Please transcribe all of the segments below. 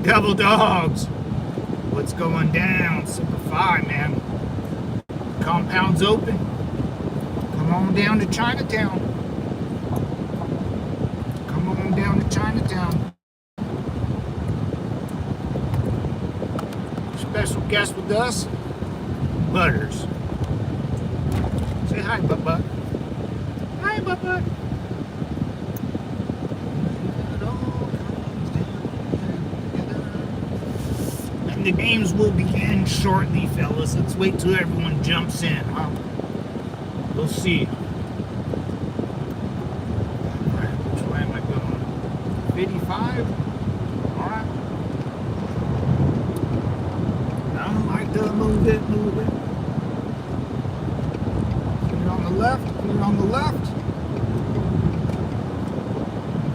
Devil dogs. What's going down? Simplify, man. Compound's open. Come on down to Chinatown. Come on down to Chinatown. Special guest with us, Butters. Say hi, Butt. Hi, Butt. And the games will begin shortly, fellas. Let's wait till everyone jumps in, huh? We'll see. Alright, which way am I going? 55? Alright. I like to move it. Put it on the left,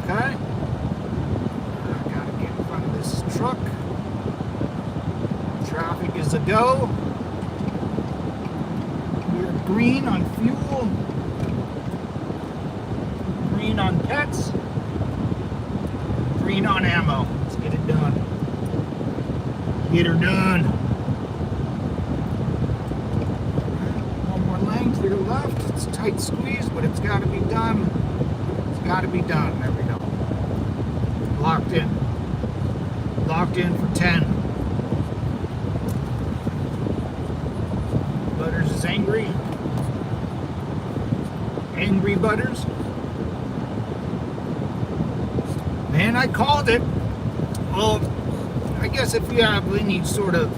Okay. I gotta get in front of this truck. Traffic is a go. We're green on fuel. Green on pets. Green on ammo. Let's get it done. Get her done. One more lane to the left. It's a tight squeeze, but it's got to be done. It's got to be done. There we go. Locked in. Locked in for 10. Butters is angry. Angry Butters. Man, I called it. Well, I guess if you have any sort of,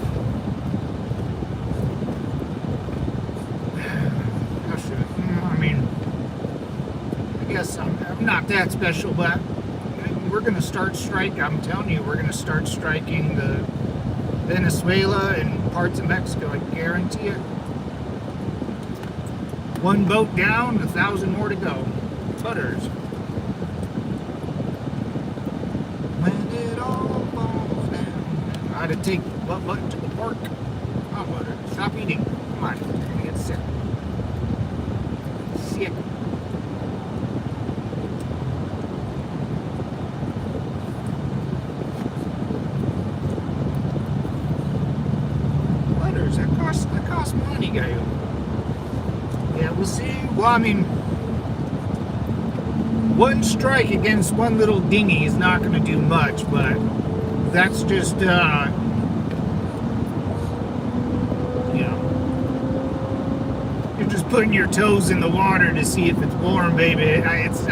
I guess I'm not that special, but we're going to start strike. I'm telling you, we're going to start striking the Venezuela and parts of Mexico. I guarantee it. One boat down, 1,000 more to go. Butters. When it all falls down. I had to take butt to the park. Oh, Butter, stop eating. Come on, you're gonna get sick. Sick. Butters, that costs money, guy. Yeah, we'll see. Well, I mean, one strike against one little dinghy is not going to do much, but that's just, you know, you're just putting your toes in the water to see if it's warm, baby. It's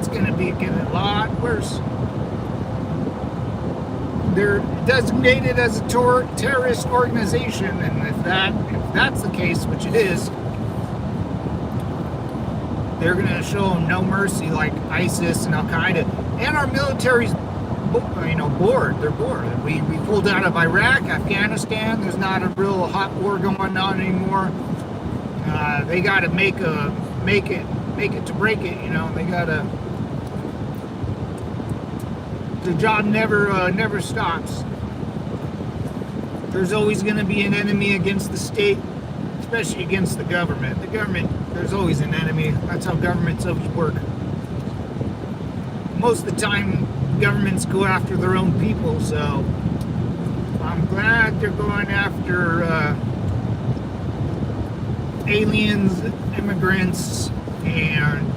going to be getting a lot worse. They're designated as a terrorist organization, and if that's the case, which it is, they're going to show them no mercy, like ISIS and Al Qaeda, and our military's, bored. They're bored. We pulled out of Iraq, Afghanistan. There's not a real hot war going on anymore. They got to make it to break it. They got to. The job never stops. There's always going to be an enemy against the state, especially against the government. The government, there's always an enemy. That's how governments always work. Most of the time, governments go after their own people, so I'm glad they're going after aliens, immigrants, and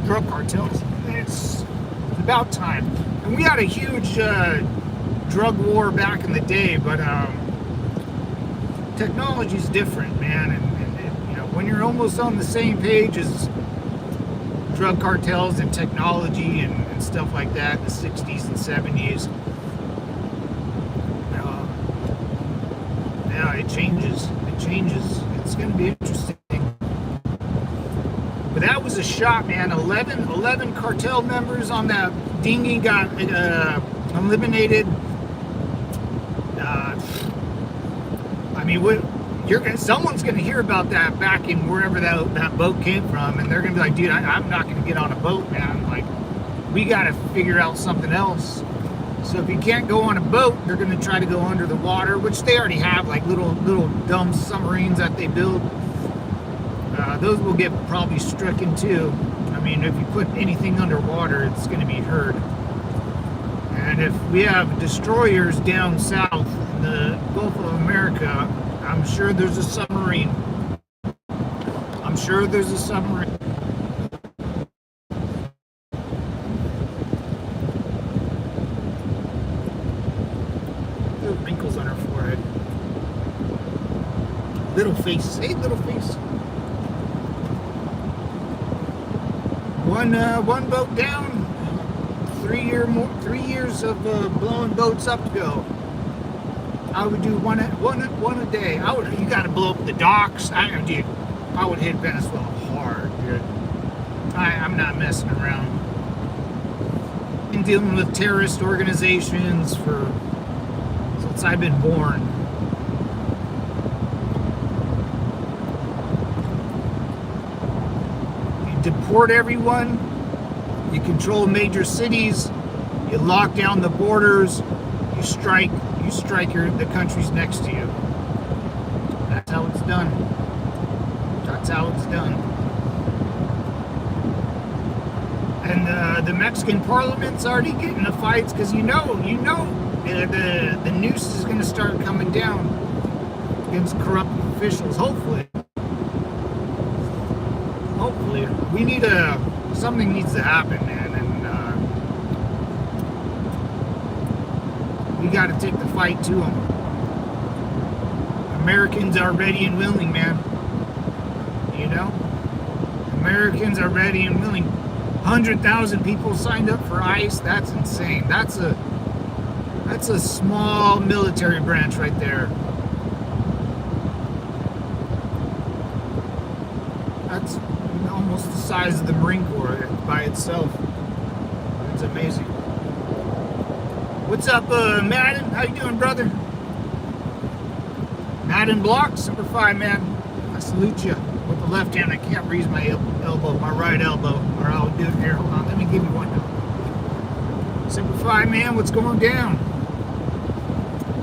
drug cartels. It's about time. And we had a huge drug war back in the day, but technology's different, man, and when you're almost on the same page as drug cartels and technology and stuff like that in the 60s and 70s, yeah, it changes. It's going to be interesting. But that was a shot, man. 11 cartel members on that dinghy got eliminated. Someone's going to hear about that back in wherever that boat came from, and they're going to be like, dude, I'm not going to get on a boat, man. Like, we got to figure out something else. So if you can't go on a boat, they're going to try to go under the water, which they already have, like little dumb submarines that they build. Those will get probably stricken too. I mean, if you put anything underwater, it's going to be heard. And if we have destroyers down south in the Gulf of America, I'm sure there's a submarine. I'm sure there's a submarine. Little wrinkles on her forehead. Little face. Hey, little face. One boat down. 3 years of blowing boats up to go. I would do one a day. You got to blow up the docks. Dude, I would hit Venezuela hard, dude. I'm not messing around. Been dealing with terrorist organizations since I've been born. You deport everyone. You control major cities. You lock down the borders. You strike the countries next to you. That's how it's done. That's how it's done. And the Mexican Parliament's already getting the fights because the noose is going to start coming down against corrupt officials. Hopefully, we need something needs to happen, man, and we got to take the fight to them. Americans are ready and willing, man. You know, Americans are ready and willing. 100,000 people signed up for ICE. That's insane. That's a small military branch right there. That's almost the size of the Marine Corps by itself. It's amazing. What's up, Madden? How you doing, brother? Madden Block, Super 5, man. I salute you. With the left hand, I can't raise my elbow, my right elbow, or I'll do it here. Hold on, let me give you one now. Super 5, man, what's going down?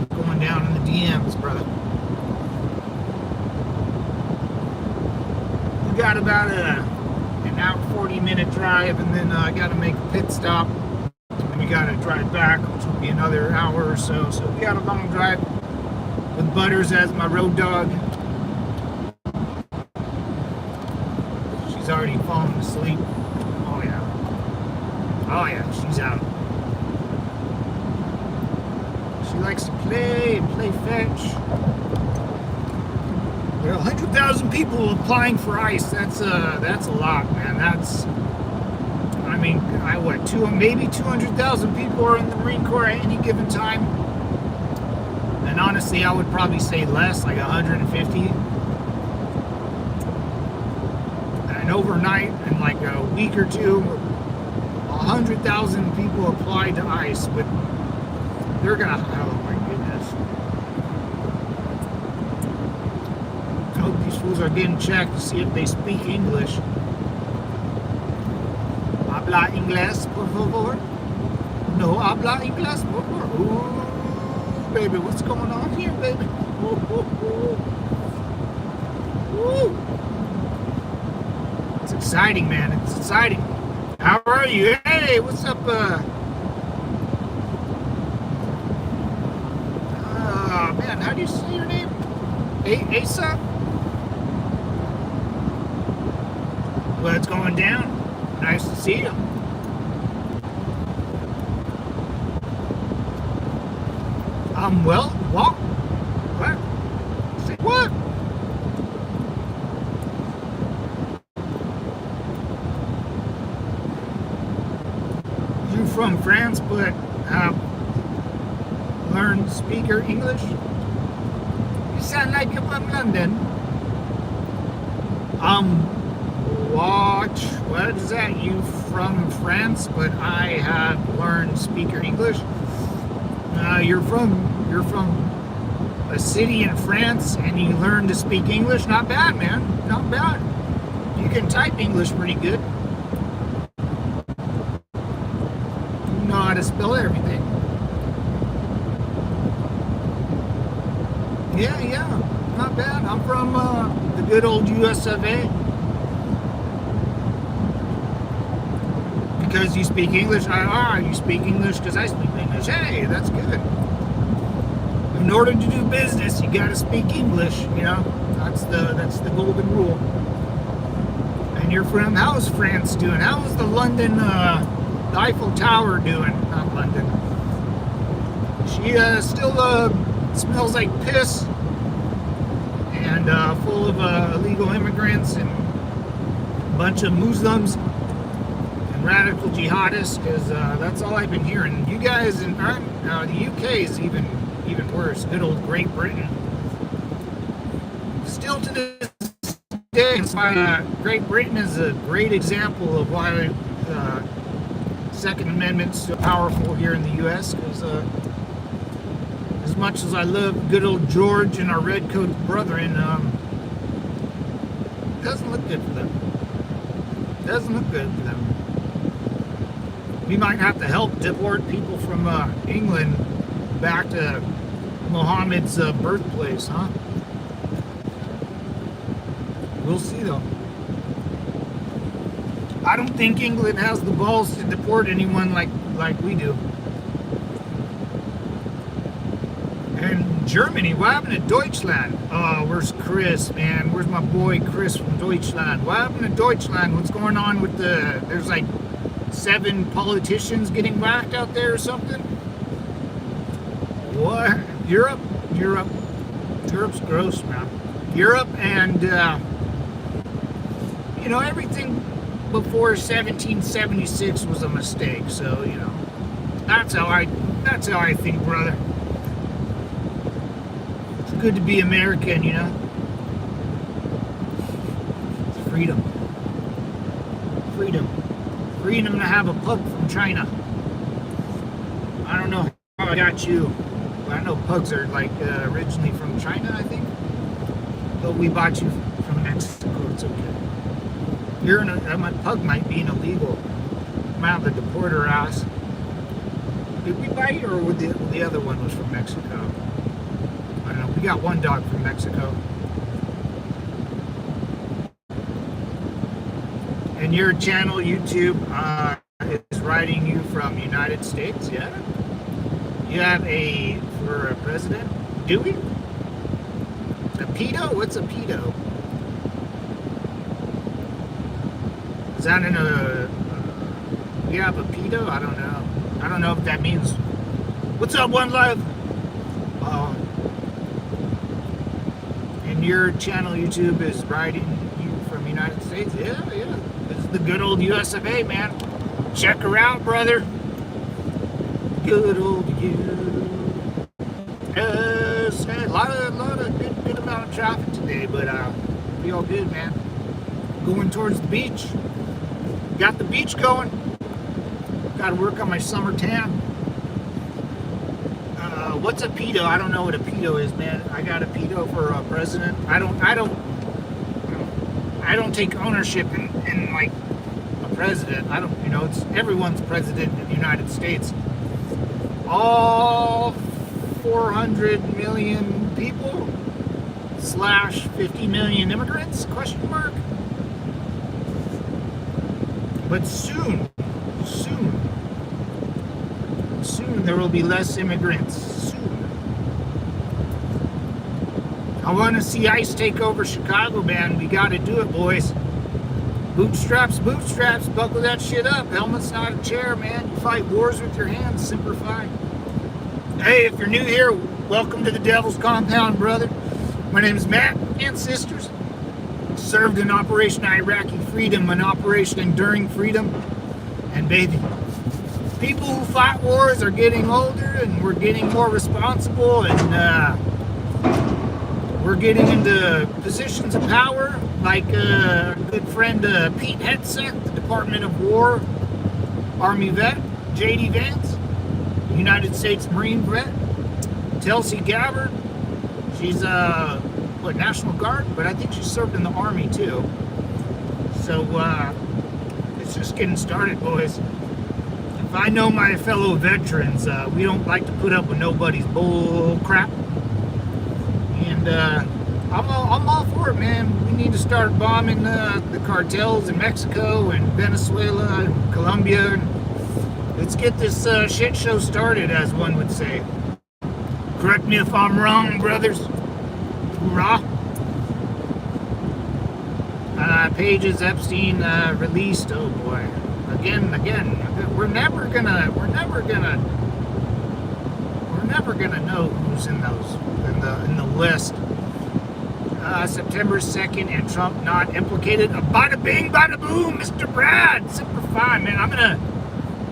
What's going down in the DMs, brother? We got about an hour, 40-minute drive, and then I got to make a pit stop. And we got to drive back, which will be another hour or so. So we got a long drive with Butters as my road dog. She's already fallen asleep. Oh yeah, she's out. She likes to play fetch. There are 100,000 people applying for ICE. That's a lot, man. Maybe 200,000 people are in the Marine Corps at any given time. And honestly, I would probably say less, like 150. And overnight, in like a week or two, 100,000 people applied to ICE. But they're gonna, oh my goodness. I hope these fools are getting checked to see if they speak English. Habla inglés, por favor? No habla inglés, por favor? Ooh, baby, what's going on here, baby? Ooh, ooh, ooh. Ooh. It's exciting, man. It's exciting. How are you? Hey, what's up, man, how do you say your name? Asa? What's going down? Nice to see you. Well, what? What? Say what? You from France, but learned speaker English? You sound like you're from London. What is that? You from France, but I have learned speaker English. You're from a city in France, and you learn to speak English. Not bad, man. Not bad. You can type English pretty good. You know how to spell everything. Yeah, not bad. I'm from the good old US of A. because you speak English. You speak English because I speak English. Hey, that's good. In order to do business, you got to speak English. You know, that's the golden rule. And you're from, how's France doing? How's the London, the Eiffel Tower doing? Not London. She still smells like piss and full of illegal immigrants and a bunch of Muslims and radical jihadists, because that's all I've been hearing. You guys in the UK is even worse. Good old Great Britain. Still to this day, that's why Great Britain is a great example of why Second Amendment's so powerful here in the US, because as much as I love good old George and our redcoat brethren, it doesn't look good for them. It doesn't look good for them. We might have to help deport people from England back to Muhammad's birthplace, huh? We'll see, though. I don't think England has the balls to deport anyone like we do. And Germany, what happened to Deutschland? Oh, where's Chris, man? Where's my boy Chris from Deutschland? What happened to Deutschland? What's going on with there's like 7 politicians getting whacked out there or something? What? Europe's gross, man. Europe and, you know, everything before 1776 was a mistake. So, you know, that's how I think, brother. It's good to be American, you know. It's freedom. Freedom to have a pug from China. I don't know how I got you. I know pugs are like originally from China, I think. But we bought you from Mexico. It's okay. My pug might be an illegal. Might have to deport her ass. Did we buy you, or would the other one was from Mexico? I don't know. We got one dog from Mexico. And your channel, YouTube, is writing you from United States, yeah? You have for a president? Do we? A pedo? What's a pedo? Is that in you have a pedo? I don't know. I don't know if that means, what's up, One Love? And your channel, YouTube, is writing you from United States? Yeah. This is the good old US of A, man. Check her out, brother. Good old you. Yes, a lot of good amount of traffic today, but be all good, man. Going towards the beach. Got the beach going. Got to work on my summer tan. What's a pedo? I don't know what a pedo is, man. I got a pedo for president. I don't take ownership in like a president. I don't, you know, it's everyone's president in the United States. All 400 million people / 50 million immigrants? Question mark. But soon there will be less immigrants. Soon. I want to see ICE take over Chicago, man. We got to do it, boys. Bootstraps, buckle that shit up. Helmet's not a chair, man. You fight wars with your hands, simplify. Hey, if you're new here, welcome to the Devil's Compound, brother. My name is Matt and sisters. Served in Operation Iraqi Freedom and Operation Enduring Freedom. And baby, people who fight wars are getting older, and we're getting more responsible, and we're getting into positions of power, like our good friend Pete Hegseth, the Department of War Army vet, J.D. Vance, United States Marine vet, Tulsi Gabbard. She's National Guard, but I think she served in the Army too. So it's just getting started, boys. If I know my fellow veterans, we don't like to put up with nobody's bull crap. And I'm all for it, man. We need to start bombing the cartels in Mexico and Venezuela and Colombia. And let's get this shit show started, as one would say. Correct me if I'm wrong, brothers. Hoorah. Pages Epstein released. Oh boy. Again. We're never gonna know who's in the list. September 2nd and Trump not implicated. Bada bing, bada boom, Mr. Brad. Simplify, man. I'm gonna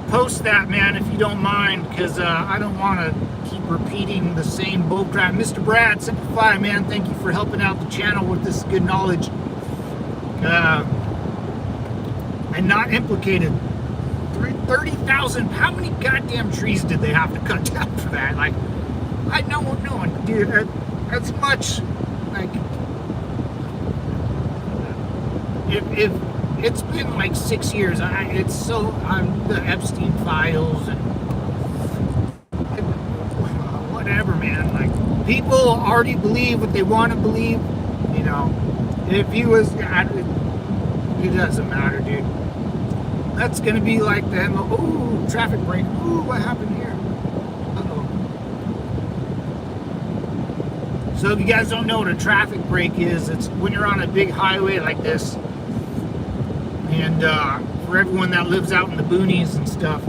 post that, man, if you don't mind, because I don't want to keep repeating the same bullcrap. Mr. Brad, Simplify, man. Thank you for helping out the channel with this good knowledge. And not implicated. 30,000. How many goddamn trees did they have to cut down for that? Like, no one, dude. As much, like, if it's been like 6 years, it's so on the Epstein files and whatever, man. Like, people already believe what they want to believe. You know, if he was, it doesn't matter, dude. That's gonna be like the ooh, traffic break. Ooh, what happened here? Uh-oh. So if you guys don't know what a traffic break is, it's when you're on a big highway like this, and for everyone that lives out in the boonies and stuff,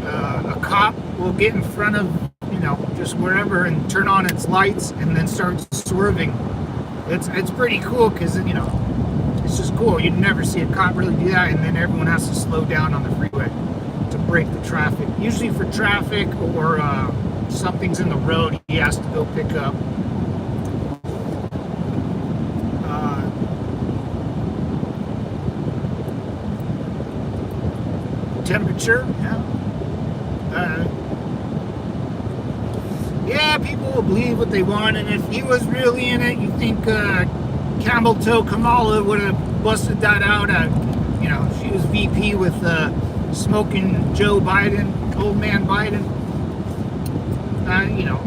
a cop will get in front of, you know, just wherever and turn on its lights and then start swerving. It's pretty cool because, you know, it's just cool. You'd never see a cop really do that, and then everyone has to slow down on the freeway to break the traffic. Usually for traffic or something's in the road, he has to go pick up. Temperature, yeah, people will believe what they want, and if he was really in it, you think Camel Toe Kamala would have busted that out. You know, she was VP with smoking Joe Biden, old man Biden. You know,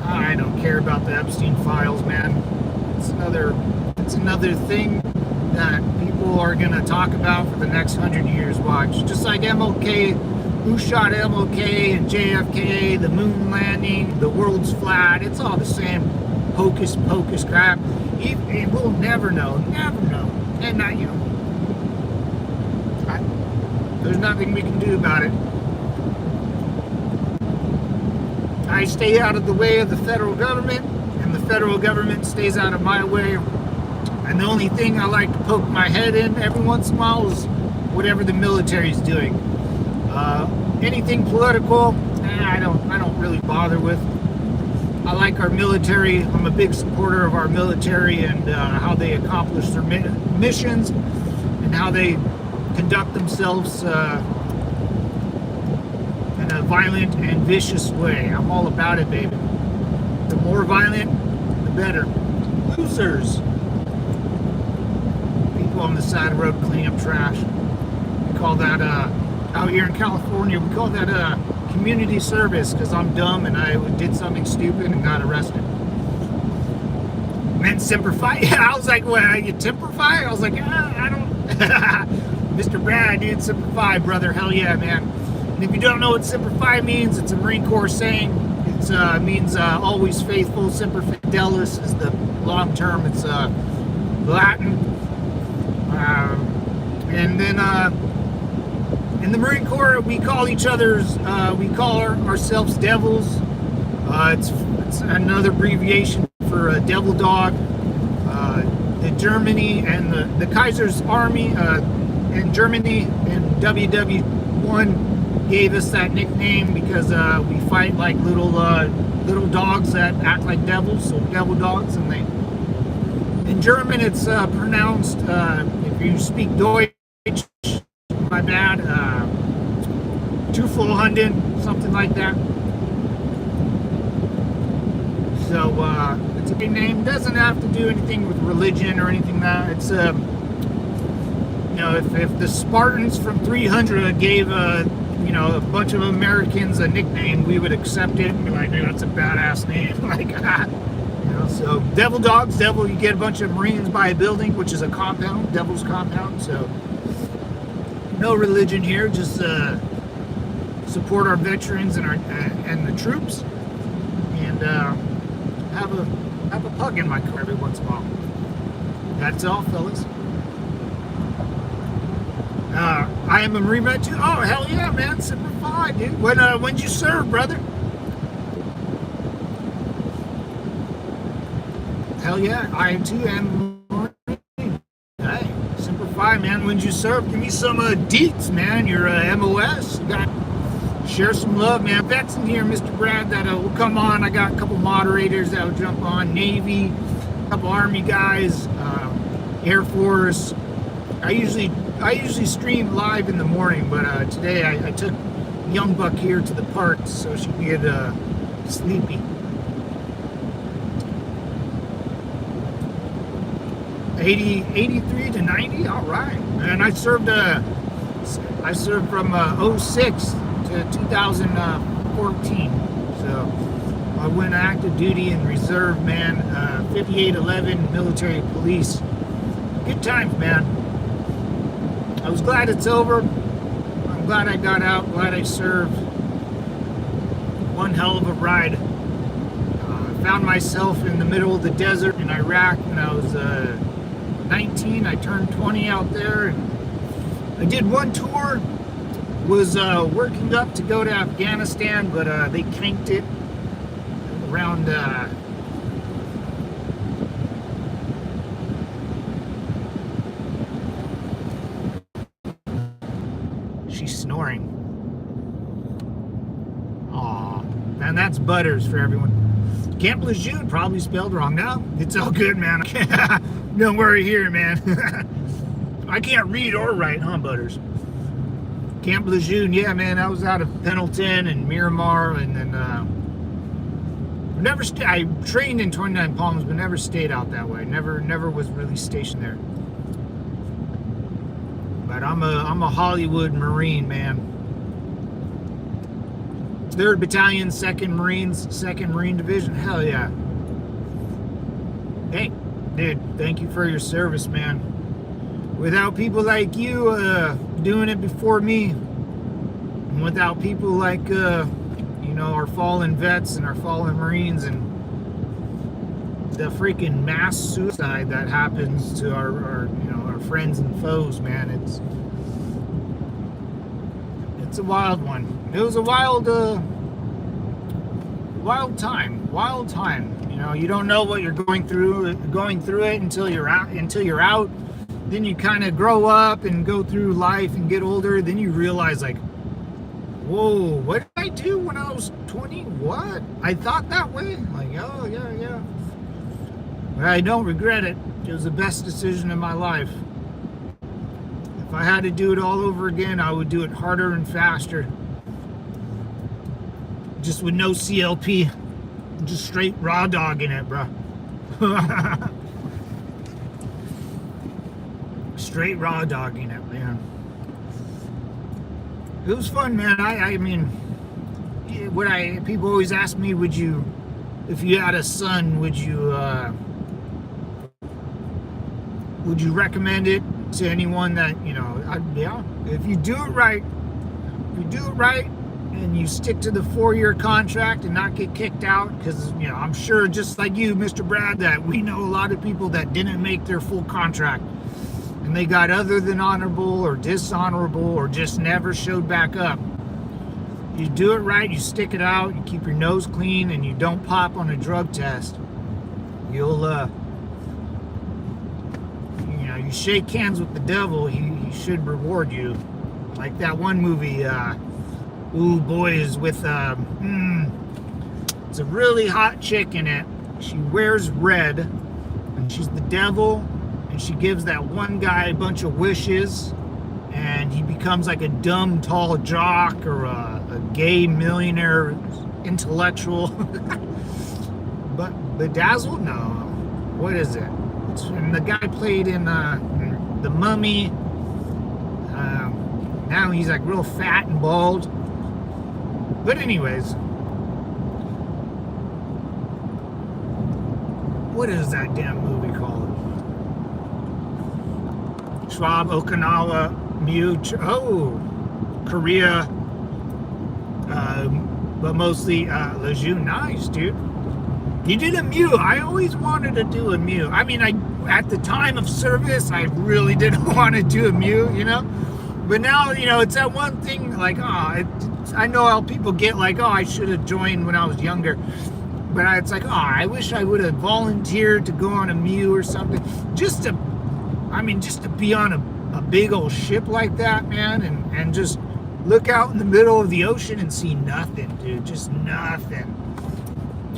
I don't care about the Epstein files, man. It's another thing that people are gonna talk about for the next 100 years. Watch, just like MLK. Who shot MLK and JFK, the moon landing, the world's flat. It's all the same hocus pocus crap. We'll never know. And not, you know, there's nothing we can do about it. I stay out of the way of the federal government, and the federal government stays out of my way. And the only thing I like to poke my head in every once in a while is whatever the military's doing. Anything political, I don't really bother with. I like our military. I'm a big supporter of our military and how they accomplish their missions and how they conduct themselves in a violent and vicious way. I'm all about it, baby. The more violent, the better. Losers. People on the side of the road cleaning up trash. We call that out here in California, we call that community service, because I'm dumb and I did something stupid and got arrested. Man, simplify. Yeah, I was like, what, you templify? I was like, I don't. Mr. Brad, dude, simplify, brother. Hell yeah, man. And if you don't know what simplify means, it's a Marine Corps saying. It means always faithful. Semper Fidelis is the long term. It's Latin. And then in the Marine Corps, we call each other's, we call ourselves devils. It's another abbreviation for devil dog. The Germany and the Kaiser's army in Germany in WW1 gave us that nickname because we fight like little dogs that act like devils, so devil dogs. And in German it's pronounced, if you speak Deutsch, my bad, Tufelhunden, something like that. So it's a good name. Doesn't have to do anything with religion or anything like that. It's you know, if the Spartans from 300 gave you know, a bunch of Americans a nickname, we would accept it and be like, dude, that's a badass name. Like, you know, so Devil Dogs, Devil, you get a bunch of Marines by a building, which is a compound, Devil's compound. So no religion here, just support our veterans and our and the troops, and have a pug in my car every once in a while. That's all, fellas. I am a Marine vet too. Oh, hell yeah, man. Semper Fi, dude. When'd you serve, brother? Hell yeah, I am too. And hey, Semper Fi, man. When'd you serve? Give me some deets, man. Your MOS. Share some love, man. Vets in here, Mr. Brad, that will come on. I got a couple moderators that will jump on. Navy, a couple Army guys, Air Force. I usually stream live in the morning, but today I took Young Buck here to the park so she could get sleepy. 83 to 90, all right. And I served from 06 to 2014. So I went active duty and reserve, man. 5811 military police. Good times, man. I was glad it's over. I'm glad I got out, glad I served. One hell of a ride. I found myself in the middle of the desert in Iraq when I was 19. I turned 20 out there. And I did one tour, was working up to go to Afghanistan, but they canked it around she's snoring. Aw, and that's Butters for everyone. Camp Lejeune, probably spelled wrong. No, it's all good, man. Don't worry here, man. I can't read or write, huh, Butters? Camp Lejeune, yeah, man. I was out of Pendleton and Miramar, and then I trained in 29 Palms, but never stayed out that way. Never was really stationed there. But I'm a Hollywood Marine, man. 3rd Battalion, 2nd Marines, 2nd Marine Division. Hell yeah. Hey, dude, thank you for your service, man. Without people like you doing it before me, and without people like you know, our fallen vets and our fallen Marines, and the freaking mass suicide that happens to our you know, our friends and foes, man, it's a wild one. It was a wild time. You know, you don't know what you're going through it until you're out. Then you kind of grow up and go through life and get older. Then you realize, like, whoa, what did I do when I was 20? What? I thought that way? Like, oh, yeah. But I don't regret it. It was the best decision in my life. If I had to do it all over again, I would do it harder and faster. Just with no CLP. Just straight raw dogging it, bro. Straight raw dogging it, man. It was fun, man. I mean, people always ask me, if you had a son, would you recommend it to anyone that, you know, yeah, if you do it right, and you stick to the 4-year contract and not get kicked out, because, you know, I'm sure, just like you, Mr. Brad, that we know a lot of people that didn't make their full contract, and they got other than honorable or dishonorable or just never showed back up. You do it right, you stick it out, you keep your nose clean, and you don't pop on a drug test, you'll you know, you shake hands with the devil, he should reward you. Like that one movie, Ooh Boys, with it's a really hot chick in it. She wears red, and she's the devil, and she gives that one guy a bunch of wishes, and he becomes like a dumb tall jock or a gay millionaire intellectual. But Bedazzled? No. What is it? And the guy played in The Mummy. Now he's like real fat and bald. But anyways, what is that damn movie called? Schwab, Okinawa, Korea, but mostly Lejeune. Nice, dude. He did a Mew. I always wanted to do a Mew. I mean, at the time of service, I really didn't want to do a Mew, you know? But now, you know, it's that one thing, like, I know how people get like, I should have joined when I was younger. But it's like, I wish I would have volunteered to go on a Mew or something. Just to be on a big old ship like that, man, and just look out in the middle of the ocean and see nothing, dude. Just nothing.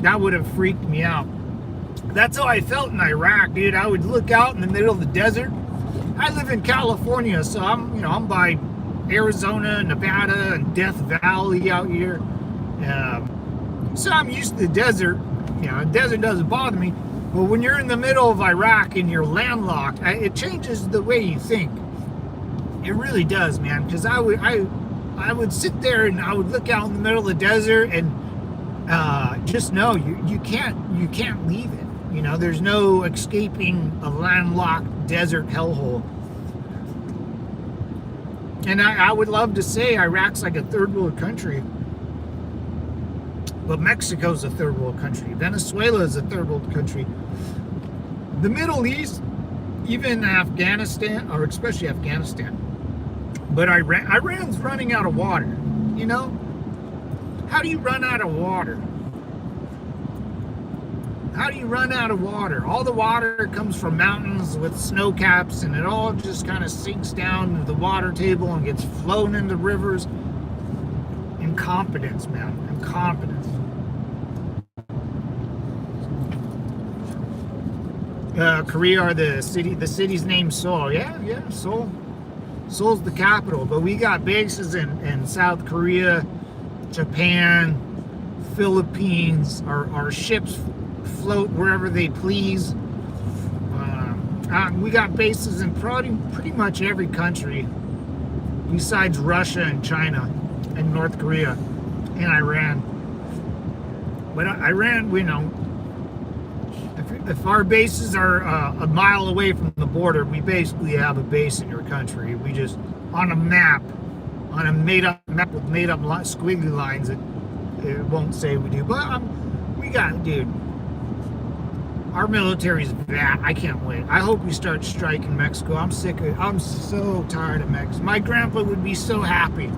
That would have freaked me out. That's how I felt in Iraq, dude. I would look out in the middle of the desert. I live in California, so I'm by Arizona, Nevada, and Death Valley out here. So I'm used to the desert. You know, the desert doesn't bother me. But when you're in the middle of Iraq and you're landlocked, it changes the way you think. It really does, man. Because I would sit there and I would look out in the middle of the desert and just know you can't leave it. You know, there's no escaping a landlocked desert hellhole. And I would love to say Iraq's like a third world country. But Mexico's a third world country. Venezuela is a third world country. The Middle East, even Afghanistan, or especially Afghanistan. But Iran's running out of water, you know? How do you run out of water? How do you run out of water? All the water comes from mountains with snow caps, and it all just kind of sinks down to the water table and gets flown into rivers. Incompetence, man. Incompetence. Korea, are the city's named Seoul. Yeah, Seoul. Seoul's the capital, but we got bases in South Korea, Japan, Philippines. Our ships float wherever they please. We got bases in pretty much every country besides Russia and China and North Korea and Iran. But Iran, you know, if our bases are a mile away from the border, we basically have a base in your country. We just, on a map, on a made-up map with made-up squiggly lines, it won't say we do. But we got, dude, our military's that. I can't wait. I hope we start striking Mexico. I'm so tired of Mexico. My grandpa would be so happy.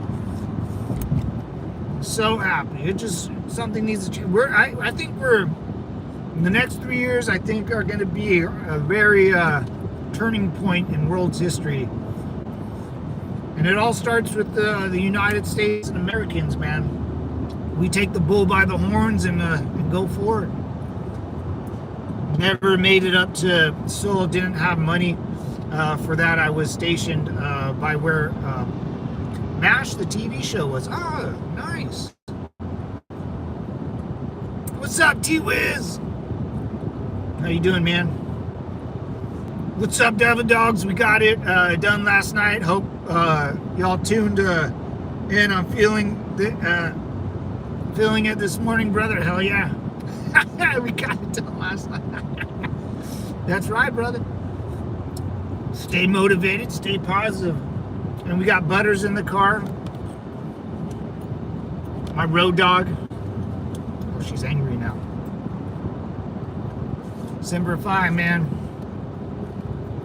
So happy. It just, something needs to change. I think in the next 3 years, I think are going to be a very turning point in world's history. And it all starts with the United States and Americans, man. We take the bull by the horns and go forward. Never made it up to Seoul, didn't have money for that. I was stationed by where MASH, the TV show, was. Oh, nice. What's up, T-Wiz? How you doing, man? What's up, Devil Dogs? We got it done last night. Hope y'all tuned in. I'm feeling it this morning, brother. Hell yeah. We got it done last night. That's right, brother. Stay motivated, stay positive. And we got Butters in the car. My road dog. Oh, she's angry now. Semper Fi, man.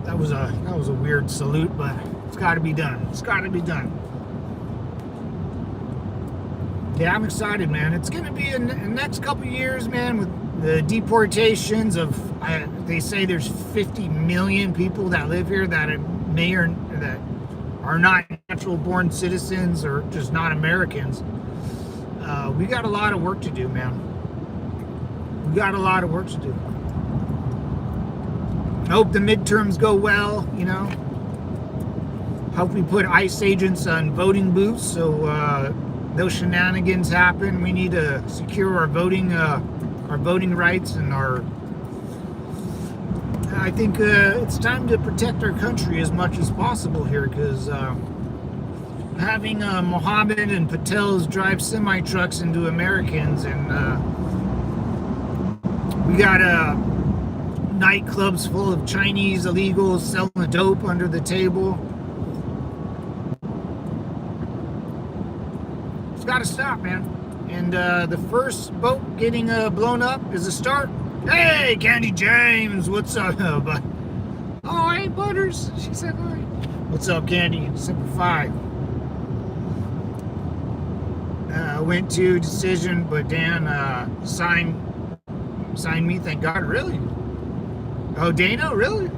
That was a weird salute, but it's got to be done. It's got to be done. Yeah, I'm excited, man. It's going to be in the next couple of years, man, with the deportations of, they say there's 50 million people that live here that that are not natural-born citizens or just not Americans. We got a lot of work to do, man. We got a lot of work to do. I hope the midterms go well, you know. Hope we put ICE agents on voting booths so those shenanigans happen. We need to secure our voting rights and I think it's time to protect our country as much as possible here, because having Mohammed and Patels drive semi-trucks into Americans, and we got nightclubs full of Chinese illegals selling dope under the table. It's got to stop, man. And the first boat getting blown up is a start. Hey, Candy James, what's up? Oh, hey, Butters. She said hi. What's up, Candy? Semper Fi. Went to decision, but Dan signed me. Thank God. Really? Oh, Dana, really?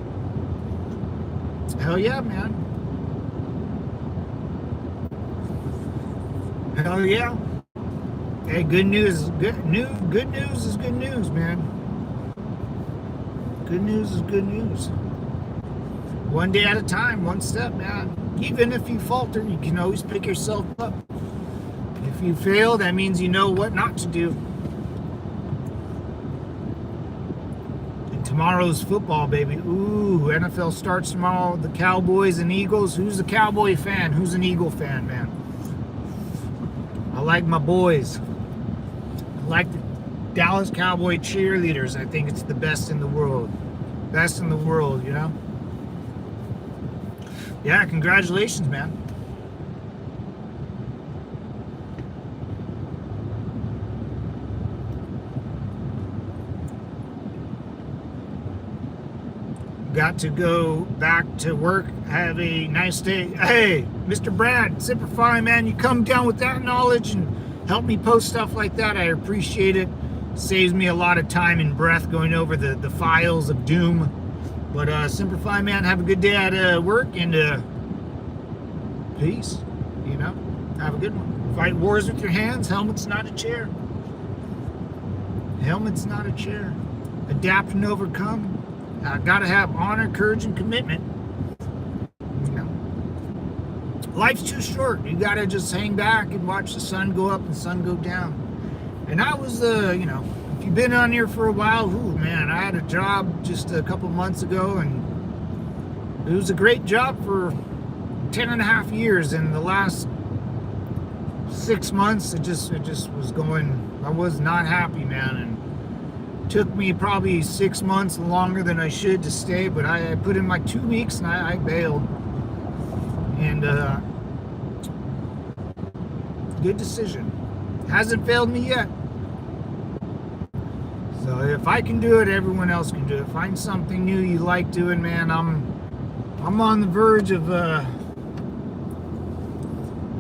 Hell yeah, man. Hell yeah. Hey, good news. Good news is good news, man. Good news is good news. One day at a time, one step, man. Even if you falter, you can always pick yourself up. If you fail, that means you know what not to do. And tomorrow's football, baby. Ooh, NFL starts tomorrow. The Cowboys and Eagles. Who's a Cowboy fan? Who's an Eagle fan, man? I like my boys. I like the Dallas Cowboy cheerleaders. I think it's the best in the world. Best in the world, you know? Yeah, congratulations, man. Got to go back to work. Have a nice day. Hey, Mr. Brad, Semper Fi, man, you come down with that knowledge and help me post stuff like that. I appreciate it. Saves me a lot of time and breath going over the files of doom. But Semper Fi, man, have a good day at work, and peace. You know, have a good one. Fight wars with your hands. Helmet's not a chair. Helmet's not a chair. Adapt and overcome. Gotta have honor, courage, and commitment. You know, life's too short. You gotta just hang back and watch the sun go up and the sun go down. And I was, you know, if you've been on here for a while, ooh, man, I had a job just a couple months ago, and it was a great job for 10 and a half years. And the last 6 months, it just was going, I was not happy, man. And took me probably 6 months longer than I should to stay, but I put in my 2 weeks and I bailed. And good decision. Hasn't failed me yet. So if I can do it, everyone else can do it. Find something new you like doing, man. I'm on the verge of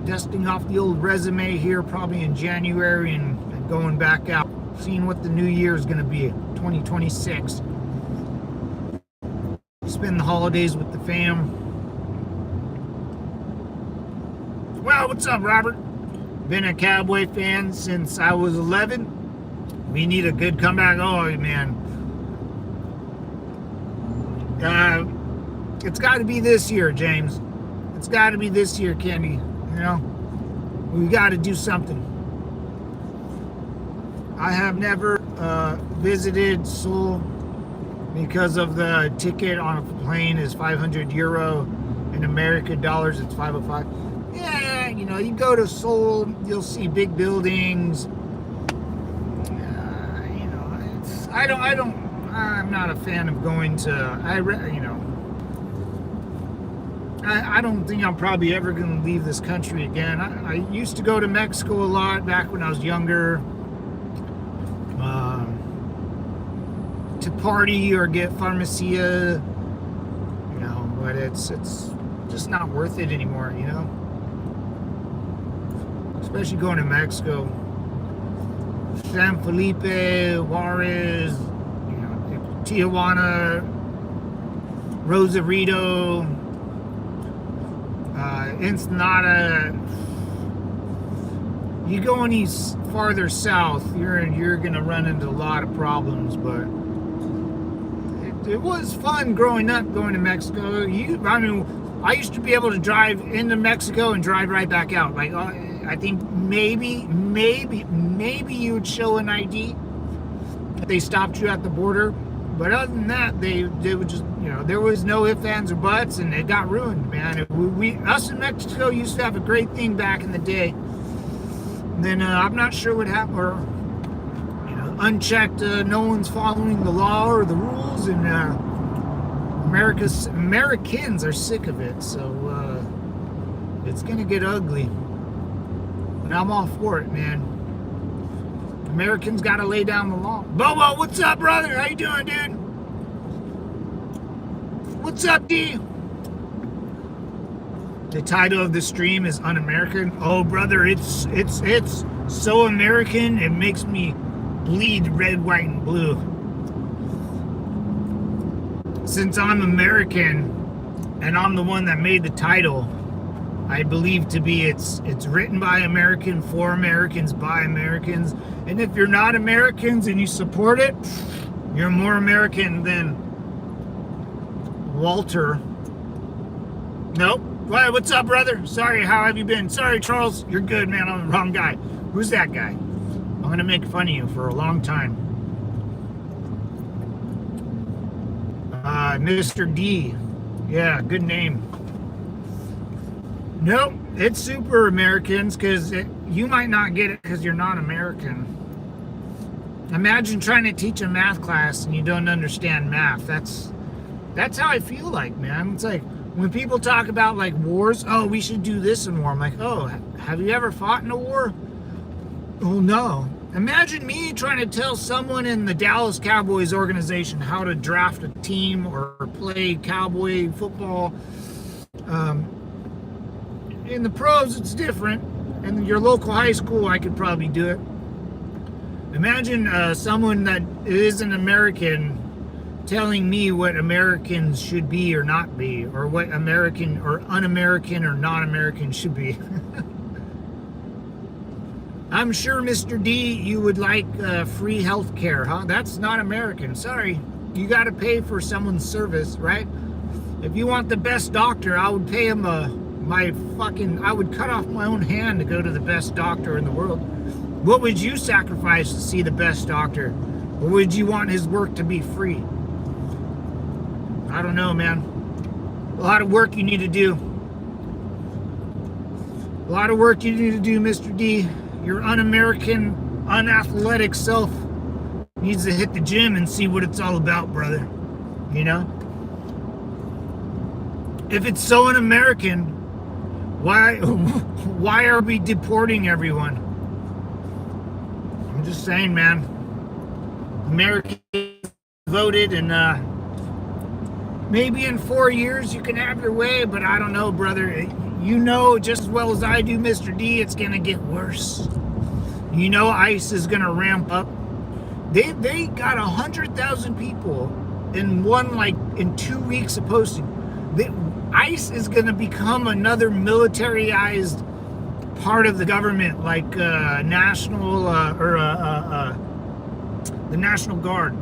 dusting off the old resume here probably in January and going back out, seeing what the new year is going to be, 2026. Spend the holidays with the fam. Well, what's up, Robert? Been a Cowboy fan since I was 11. We need a good comeback. Oh, man. It's got to be this year, James. It's got to be this year, Kenny. You know, we got to do something. I have never visited Seoul because of the ticket on a plane is 500 euro. In American dollars, it's 505. Yeah, you know, you go to Seoul, you'll see big buildings. You know, I'm not a fan of going to, I don't think I'm probably ever going to leave this country again. I used to go to Mexico a lot back when I was younger. To party or get pharmacia, you know, but it's just not worth it anymore, you know, especially going to Mexico. San Felipe, Juarez, you know, Tijuana, Rosarito, Ensenada. You go any farther south, you're gonna run into a lot of problems. But it was fun growing up going to Mexico. I used to be able to drive into Mexico and drive right back out. Like I think maybe you would show an ID if they stopped you at the border, But other than that, they would just, there was no ifs, ands, or buts, and it got ruined, man. Us in Mexico used to have a great thing back in the day. And then I'm not sure what happened, or unchecked, no one's following the law or the rules, and Americans are sick of it. So it's gonna get ugly. But I'm all for it, man. Americans got to lay down the law. Bobo, what's up, brother? How you doing, dude? What's up, D? The title of the stream is Un-American. Oh, brother, it's so American, it makes me bleed red, white, and blue. Since I'm American, and I'm the one that made the title, I believe to be it's written by American, for Americans, by Americans. And if you're not Americans and you support it, you're more American than Walter. Nope. What's up, brother? Sorry, how have you been? Sorry, Charles. You're good, man. I'm the wrong guy. Who's that guy? I'm going to make fun of you for a long time. Mr. D. Yeah, good name. Nope, it's super Americans, because you might not get it because you're not American. Imagine trying to teach a math class and you don't understand math. That's how I feel like, man. It's like when people talk about like wars, oh, we should do this in war. I'm like, oh, have you ever fought in a war? Oh, no. Imagine me trying to tell someone in the Dallas Cowboys organization how to draft a team or play cowboy football. In the pros, it's different. In your local high school, I could probably do it. Imagine someone that isn't American telling me what Americans should be or not be, or what American or un-American or non-American should be. I'm sure, Mr. D, you would like free health care, huh? That's not American. Sorry. You got to pay for someone's service, right? If you want the best doctor, I would pay him I would cut off my own hand to go to the best doctor in the world. What would you sacrifice to see the best doctor? Or would you want his work to be free? I don't know, man. A lot of work you need to do. A lot of work you need to do, Mr. D. Your un-American, unathletic self needs to hit the gym and see what it's all about, brother. You know? If it's so un-American, why are we deporting everyone? I'm just saying, man. Americans voted, and maybe in 4 years you can have your way, but I don't know, brother. You know just as well as I do, Mr. D, it's going to get worse. You know ICE is going to ramp up. They got 100,000 people in 2 weeks of posting. ICE is going to become another militarized part of the government, like the National Guard.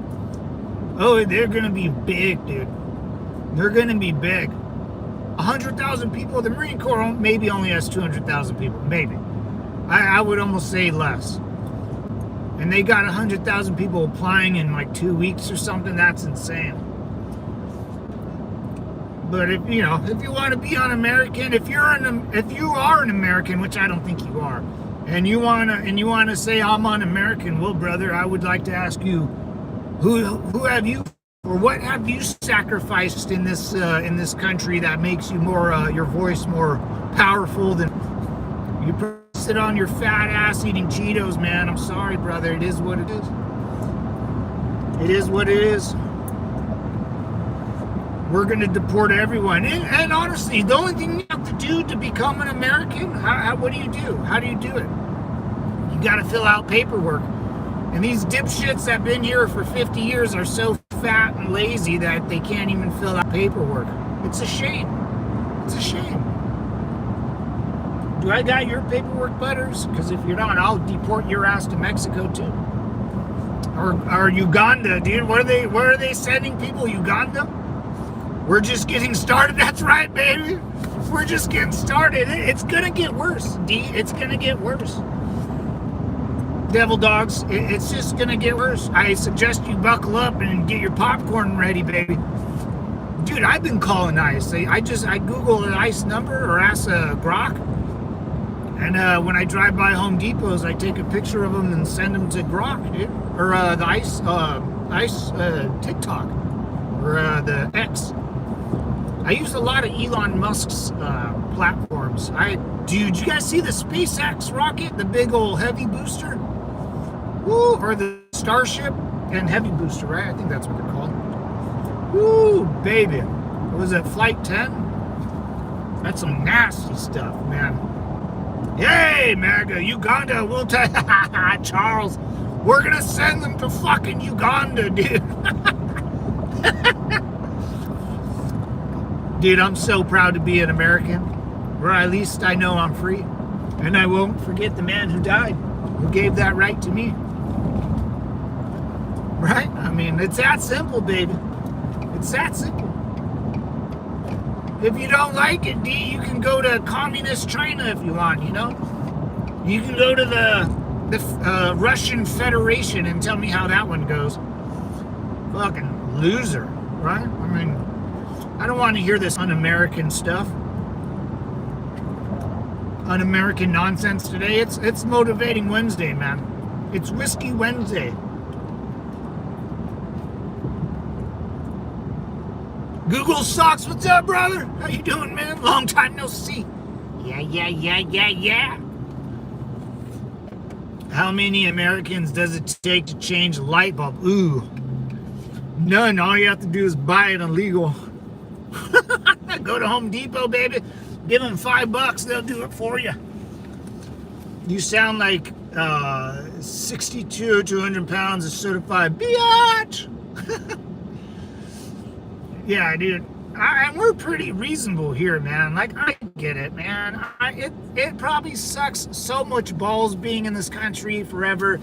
Oh, they're going to be big, dude. They're going to be big. 100,000 people. The Marine Corps maybe only has 200,000 people. Maybe. I would almost say less. And they got 100,000 people applying in like 2 weeks or something. That's insane. But if you want to be un-American, if you are an American, which I don't think you are, and you wanna say I'm un-American, well, brother, I would like to ask you, who have you, or what have you sacrificed in this country that makes you more your voice more powerful than you press it on your fat ass eating Cheetos, man? I'm sorry, brother. It is what it is. It is what it is. We're going to deport everyone. And honestly, the only thing you have to do to become an American, what do you do? How do you do it? You got to fill out paperwork. And these dipshits that have been here for 50 years are so fat and lazy that they can't even fill out paperwork. It's a shame. It's a shame. Do I got your paperwork, butters? Because if you're not, I'll deport your ass to Mexico too. Or Uganda, dude. Where are they sending people? Uganda? We're just getting started. That's right, baby. We're just getting started. It's gonna get worse, D. It's gonna get worse. devil dogs, it's just gonna get worse. I suggest you buckle up and get your popcorn ready, baby. Dude, I've been calling ICE. I Google an ICE number or ask Grok, and when I drive by Home Depots, I take a picture of them and send them to Grok, dude, or the ICE TikTok, or the X. I use a lot of Elon Musk's platforms. Dude, you guys see the SpaceX rocket, the big old heavy booster? Woo, or the Starship and heavy booster, right? I think that's what they're called. Woo, baby. Was it Flight 10? That's some nasty stuff, man. Yay, MAGA, Uganda, we'll take Charles. We're gonna send them to fucking Uganda, dude. Dude, I'm so proud to be an American, or at least I know I'm free. And I won't forget the man who died, who gave that right to me. Right? I mean, it's that simple, baby. It's that simple. If you don't like it, D, you can go to communist China if you want, you know? You can go to the Russian Federation and tell me how that one goes. Fucking loser, right? I mean, I don't want to hear this un-American stuff. Un-American nonsense today. It's Motivating Wednesday, man. It's Whiskey Wednesday. Google Socks, what's up, brother? How you doing, man? Long time no see. Yeah. How many Americans does it take to change a light bulb? Ooh, none. All you have to do is buy it illegal. Go to Home Depot, baby. Give them $5. They'll do it for you. You sound like 62, 200 pounds of certified biatch. Yeah, dude. And we're pretty reasonable here, man. Like, I get it, man. It probably sucks so much balls being in this country forever.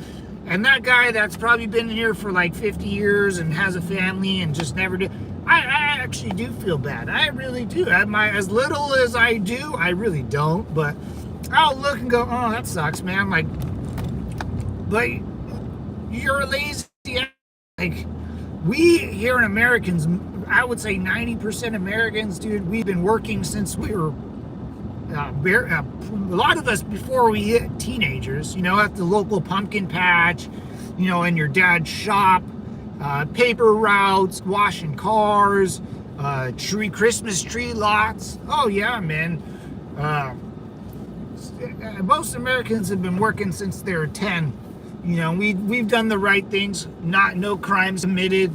And that guy that's probably been here for like 50 years and has a family and just never did. I actually do feel bad. I really do. As little as I do, I really don't. But I'll look and go, oh, that sucks, man. Like, but you're a lazy. Like, we here in Americans, I would say 90% Americans, dude, we've been working since we were, a lot of us before we hit teenagers, you know, at the local pumpkin patch, you know, in your dad's shop, paper routes, washing cars, Christmas tree lots. Oh yeah, man. Most Americans have been working since they were 10. You know, we've done the right things, no crimes committed,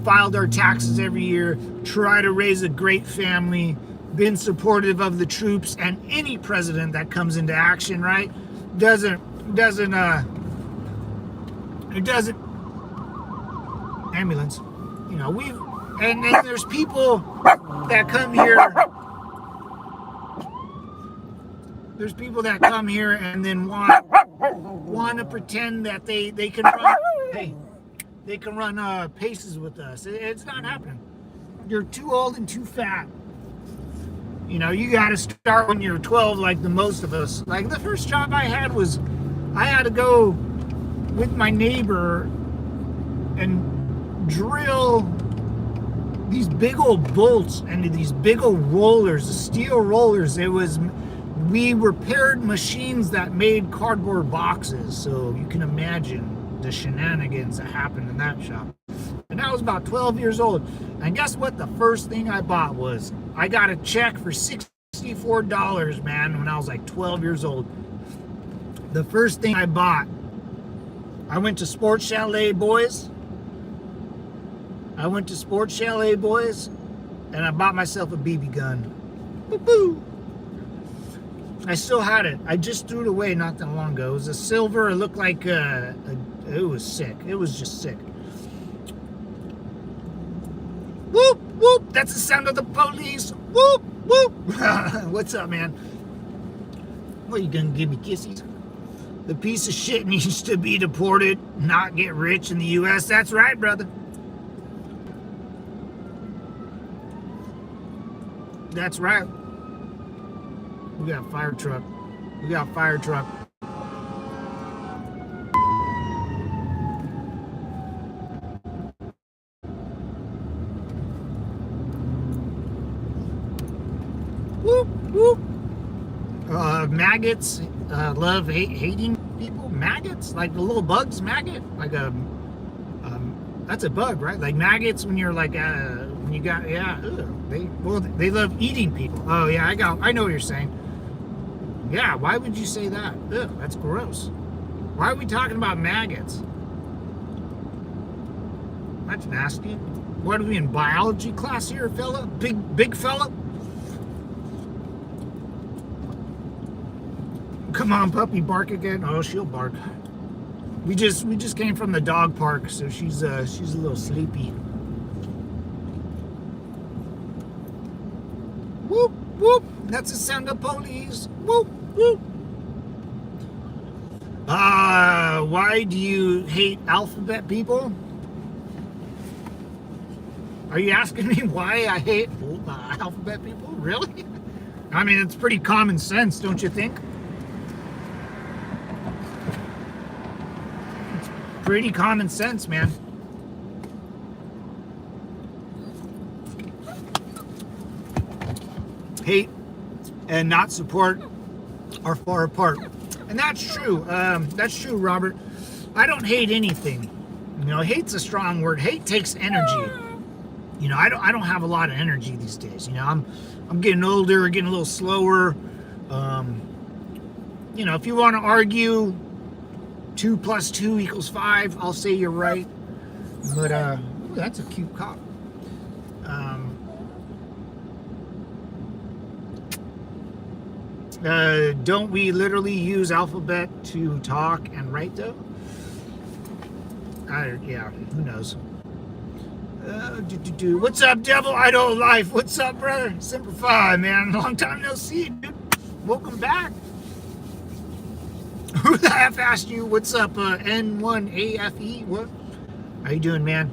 filed our taxes every year, try to raise a great family, been supportive of the troops and any president that comes into action, right? Ambulance. You know, and there's people that come here. There's people that come here and then want to pretend that they can run. Hey, they can run paces with us. It's not happening. You're too old and too fat. You know, you got to start when you're 12, like the most of us. Like the first job I had was, I had to go with my neighbor and drill these big old bolts into these big old rollers, steel rollers. We repaired machines that made cardboard boxes, so you can imagine the shenanigans that happened in that shop. And I was about 12 years old. And guess what? The first thing I bought was, I got a check for $64, man, when I was like 12 years old. The first thing I bought, I went to Sports Chalet Boys. And I bought myself a BB gun. Boo-boo. I still had it. I just threw it away not that long ago. It was a silver. It looked like it was sick. It was just sick. Whoop, whoop. That's the sound of the police. Whoop, whoop. What's up, man? What, you gonna give me kisses? The piece of shit needs to be deported, not get rich in the U.S. That's right, brother. That's right. We got a fire truck. maggots love hating people? Maggots? Like the little bugs maggot? Like a, that's a bug, right? Like maggots when you're like, when you got, yeah, they love eating people. Oh yeah, I know what you're saying. Yeah, why would you say that? Ugh, that's gross. Why are we talking about maggots? That's nasty. What are we in biology class here, fella? Big fella? Come on, puppy, bark again. Oh, she'll bark. We just came from the dog park, so she's a little sleepy. Whoop whoop. That's the sound of police. Whoop whoop. Why do you hate alphabet people? Are you asking me why I hate alphabet people? Really? I mean, it's pretty common sense, don't you think? It's pretty common sense, man. Hate and not support are far apart. And that's true. That's true, Robert. I don't hate anything. You know, hate's a strong word. Hate takes energy. You know, I don't have a lot of energy these days. You know, I'm getting older, getting a little slower. You know, if you want to argue 2 + 2 = 5, I'll say you're right. But ooh, that's a cute cop. Don't we literally use alphabet to talk and write though? Yeah, who knows? What's up, Devil Idol Life? What's up, brother? Simplify, man. Long time no see, dude. Welcome back. Who the F asked you? What's up, N1AFE? What? How you doing, man?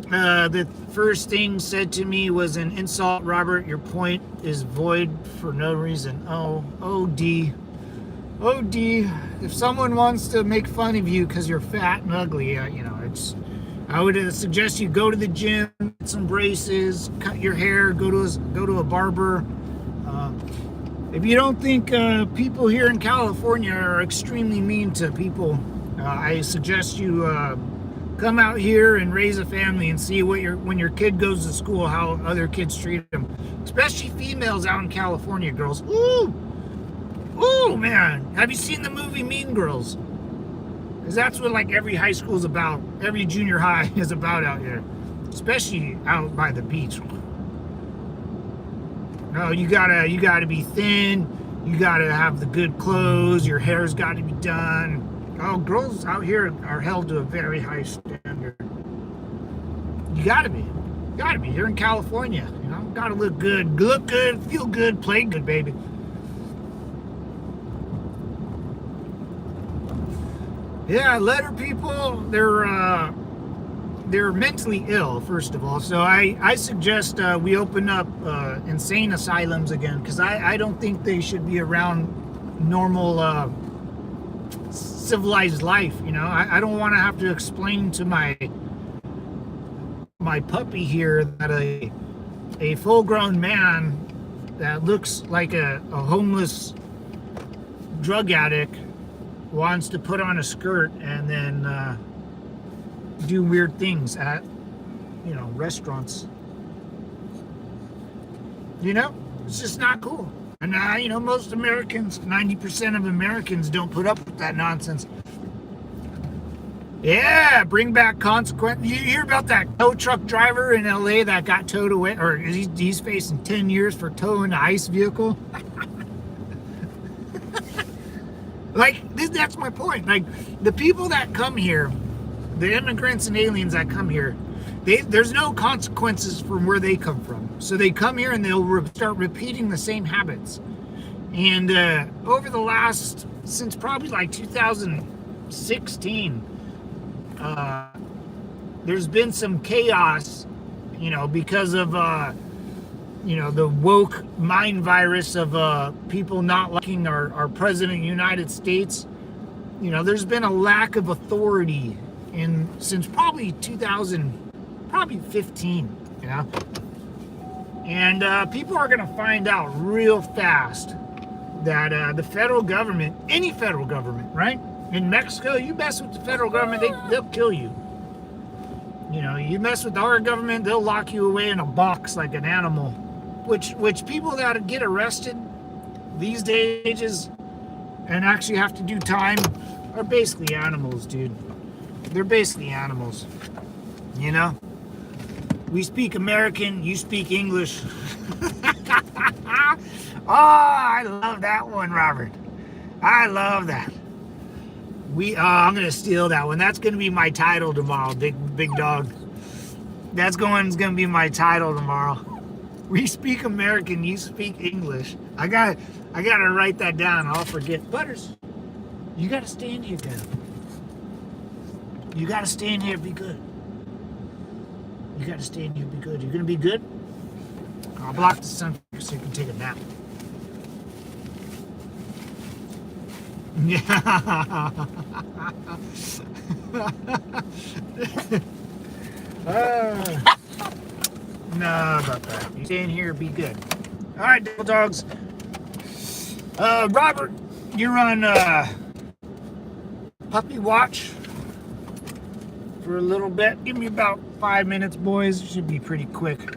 The first thing said to me was an insult, Robert. Your point is void for no reason. Oh, D. Oh, D. If someone wants to make fun of you because you're fat and ugly, you know, I would suggest you go to the gym, get some braces, cut your hair, go to a barber. If you don't think people here in California are extremely mean to people, I suggest you come out here and raise a family and see what when your kid goes to school, how other kids treat them, especially females out in California, girls. Ooh, man, have you seen the movie Mean Girls? Because that's what like every high school is about, every junior high is about out here, especially out by the beach. No, you gotta be thin, you gotta have the good clothes, your hair's gotta be done. Oh, girls out here are held to a very high standard. You gotta be. You're in California, you know. Gotta look good, feel good, play good, baby. Yeah, letter people, they're mentally ill, first of all. So I suggest we open up insane asylums again, because I don't think they should be around normal civilized life. You know, I don't want to have to explain to my puppy here that a full-grown man that looks like a homeless drug addict wants to put on a skirt and then do weird things at, you know, restaurants. You know, it's just not cool. And you know, most Americans, 90% of Americans don't put up with that nonsense. Yeah, bring back consequence. You hear about that tow truck driver in LA that got towed away, or he's facing 10 years for towing an ICE vehicle? Like, that's my point. Like, the people that come here, the immigrants and aliens that come here, there's no consequences from where they come from. So they come here and they'll start repeating the same habits. And over the last, since probably like 2016, there's been some chaos, you know, because of, you know, the woke mind virus of people not liking our president of the United States. You know, there's been a lack of authority since probably 2015, you know. And people are going to find out real fast that the federal government, any federal government, right? In Mexico, you mess with the federal government, they'll kill you. You know, you mess with our government, they'll lock you away in a box like an animal. Which people that get arrested these days and actually have to do time are basically animals, dude. They're basically animals. You know? We speak American, you speak English. Oh, I love that one, Robert. I love that. I'm gonna steal that one. That's gonna be my title tomorrow, big dog. That's gonna be my title tomorrow. We speak American, you speak English. I gotta write that down. I'll forget. Butters, you gotta stand here, guy. You gotta stand here, be good. You gotta stand here, be good. You're gonna be good? I'll block the sun so you can take a nap. Yeah. No, about that. You stay in here, be good. All right, devil dogs. Robert, you're on puppy watch for a little bit. Give me about 5 minutes, boys. Should be pretty quick.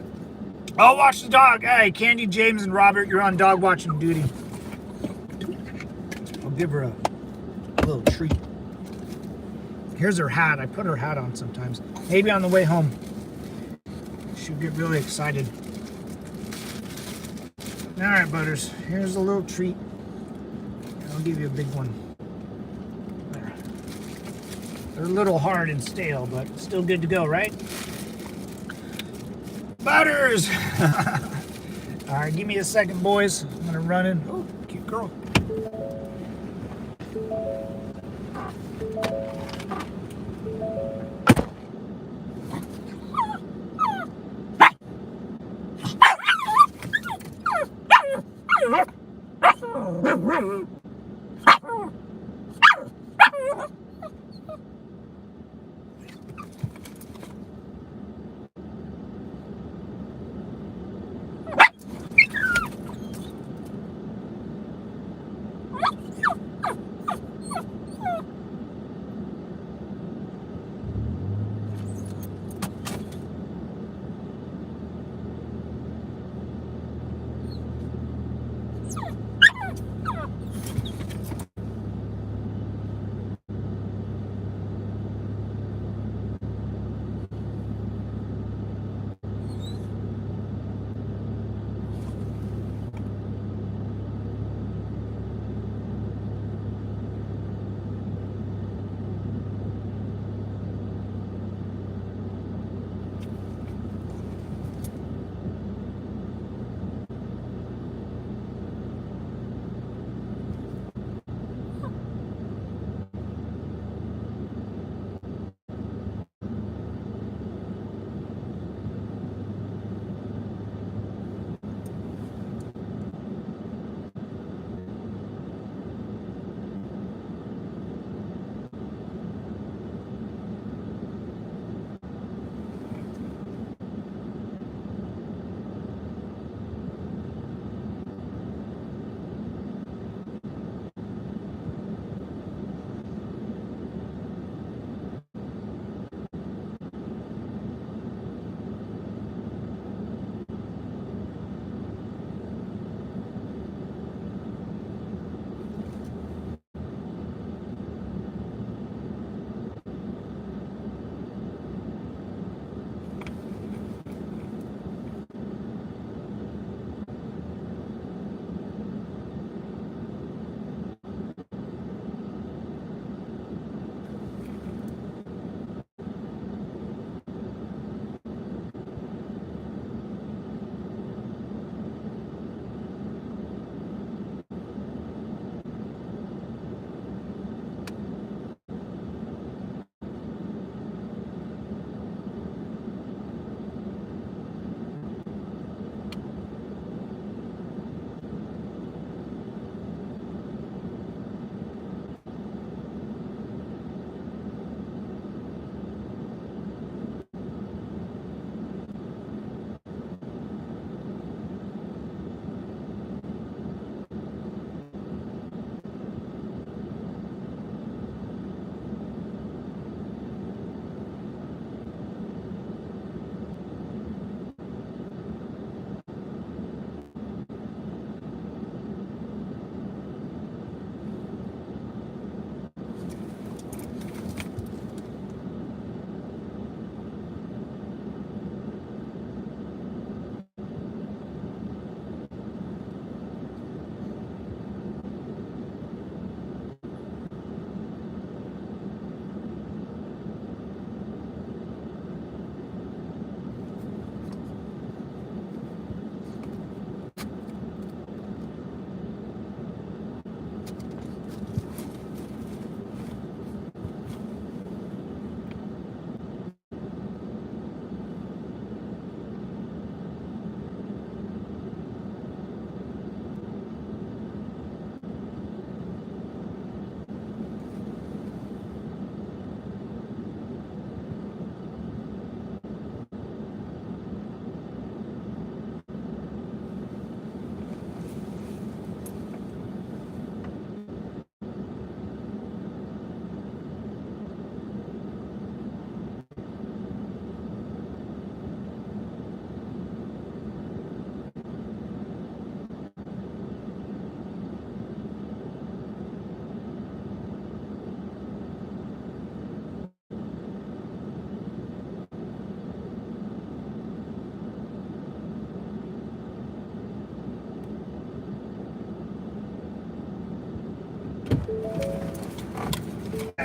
I'll watch the dog. Hey, Candy, James, and Robert, you're on dog watching duty. I'll give her a little treat. Here's her hat. I put her hat on sometimes. Maybe on the way home. She'll get really excited. All right, Butters. Here's a little treat. I'll give you a big one. There. They're a little hard and stale, but still good to go, right? Butters! All right, give me a second, boys. I'm going to run in. Oh, cute girl.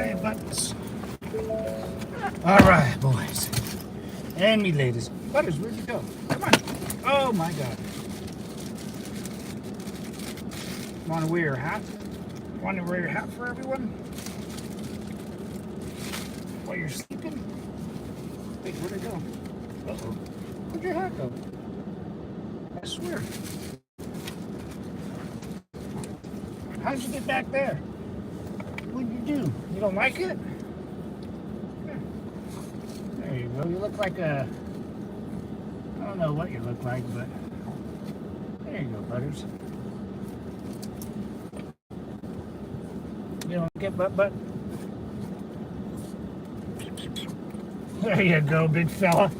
Hey, buttons. All right, boys. And me ladies. Butters, where'd you go? Come on. Oh, my God. Want to wear your hat? Want to wear your hat for everyone? While you're sleeping? Wait, where'd it go? Uh-oh. Where'd your hat go? I swear. How'd you get back there? What'd you do? You don't like it? There you go. You look like a... I don't know what you look like, but... There you go, Butters. You don't get butt? There you go, big fella.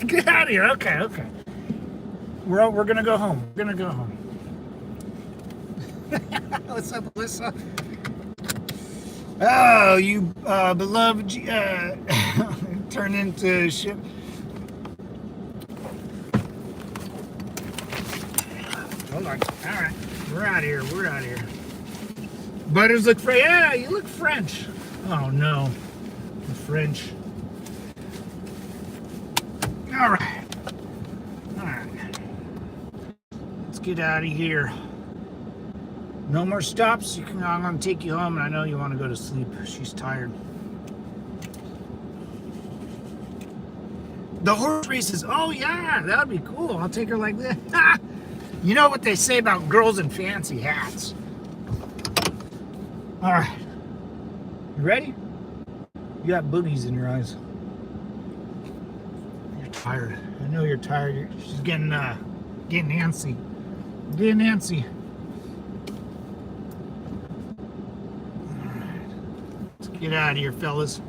Get out of here. Okay. We're gonna go home. What's up, Alyssa? Oh, you beloved turn into shit. Hold on. All right, we're out of here. Butters look French. Yeah, you look French. Oh no, the French. All right. Let's get out of here. No more stops. I'm gonna take you home, and I know you want to go to sleep. She's tired. The horse races. Oh yeah, that'd be cool. I'll take her like that. You know what they say about girls in fancy hats. All right. You ready? You got boogies in your eyes. You're tired. I know you're tired. She's getting antsy. Getting antsy. All right. Let's get out of here, fellas.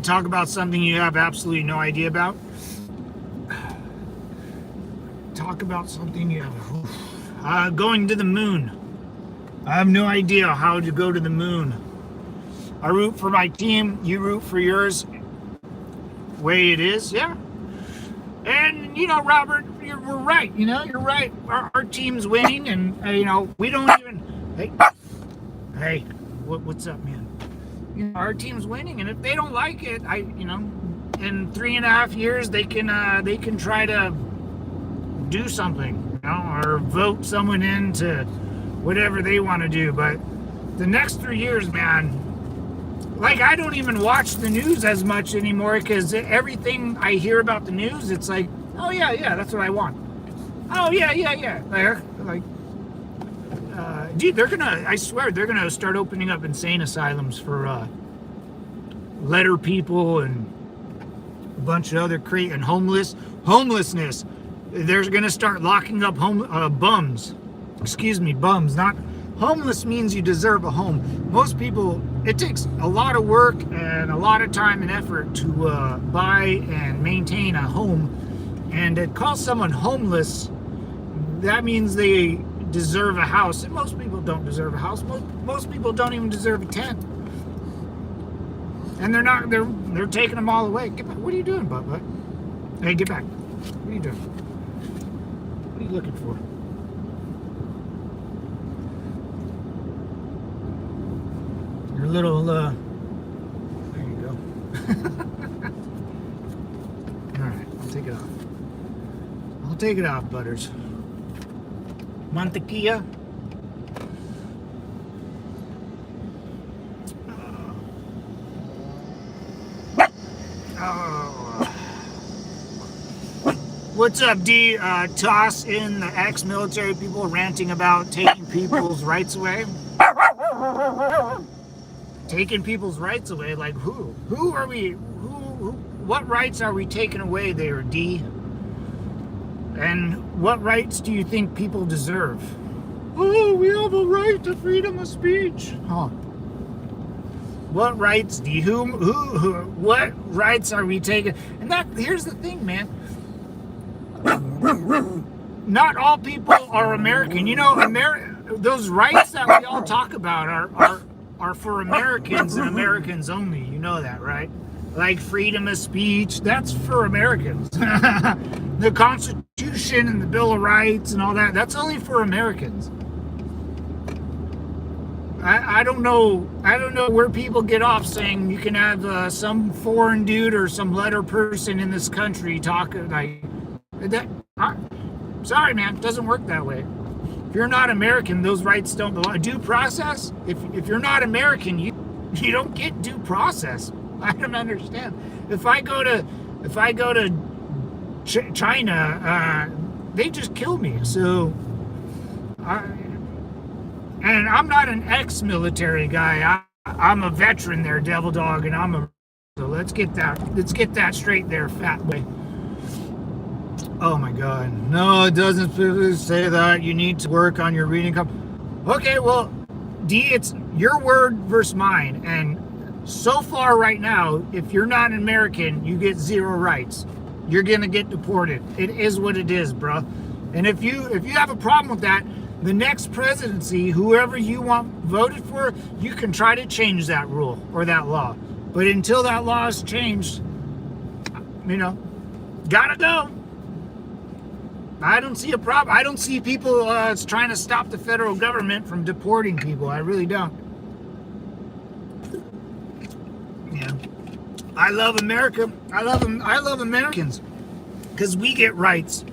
Talk about something you have absolutely no idea about. Talk about something you have. Going to the moon. I have no idea how to go to the moon. I root for my team. You root for yours. Way it is, yeah. And you know, Robert, we're right. You know, you're right. Our team's winning, and we don't even. Hey, what's up, man? You know, our team's winning, and if they don't like it, in 3.5 years they can try to do something, or vote someone into whatever they want to do. But the next 3 years, man, like, I don't even watch the news as much anymore, because everything I hear about the news, it's like, oh yeah, that's what I want. Oh yeah. Like, dude, I swear, they're gonna start opening up insane asylums for letter people and a bunch of other and homelessness. They're gonna start locking up bums. Excuse me, bums. Not homeless means you deserve a home. Most people, it takes a lot of work and a lot of time and effort to buy and maintain a home, and to call someone homeless, that means they deserve a house, and most people don't deserve a house. Most people don't even deserve a tent, and they're taking them all away. Get back. What are you doing, butt? Hey, get back. What are you doing? What are you looking for? Your little there you go. All right, I'll take it off, Butters. Mantequilla. What's up, D? Toss in the ex-military people ranting about taking people's rights away. Taking people's rights away? Like who? Who are we? What rights are we taking away there, D? And what rights do you think people deserve? Oh, we have a right to freedom of speech. Huh. What rights do you, what rights are we taking? And here's the thing, man. Not all people are American. You know, those rights that we all talk about are for Americans and Americans only. You know that, right? like freedom of speech. That's for Americans. The Constitution and the Bill of Rights and all that, that's only for Americans. I don't know where people get off saying you can have some foreign dude or some letter person in this country talk like that. Sorry, man, it doesn't work that way. If you're not American, those rights don't belong. Due process. If you're not American, you don't get due process. I don't understand. If I go to China, they just kill me. So, and I'm not an ex-military guy. I'm a veteran there, Devil Dog, and so let's get that straight there, fat boy. Oh my God. No, it doesn't say that. You need to work on your reading. Okay, well, D, it's your word versus mine, and so far right now, if you're not an American, you get zero rights. You're gonna get deported. It is what it is, bro. And if you have a problem with that, the next presidency, whoever you want voted for, you can try to change that rule or that law. But until that law is changed, gotta go. I don't see a problem. I don't see people trying to stop the federal government from deporting people. I really don't. Yeah. I love America. I love Americans because we get rights.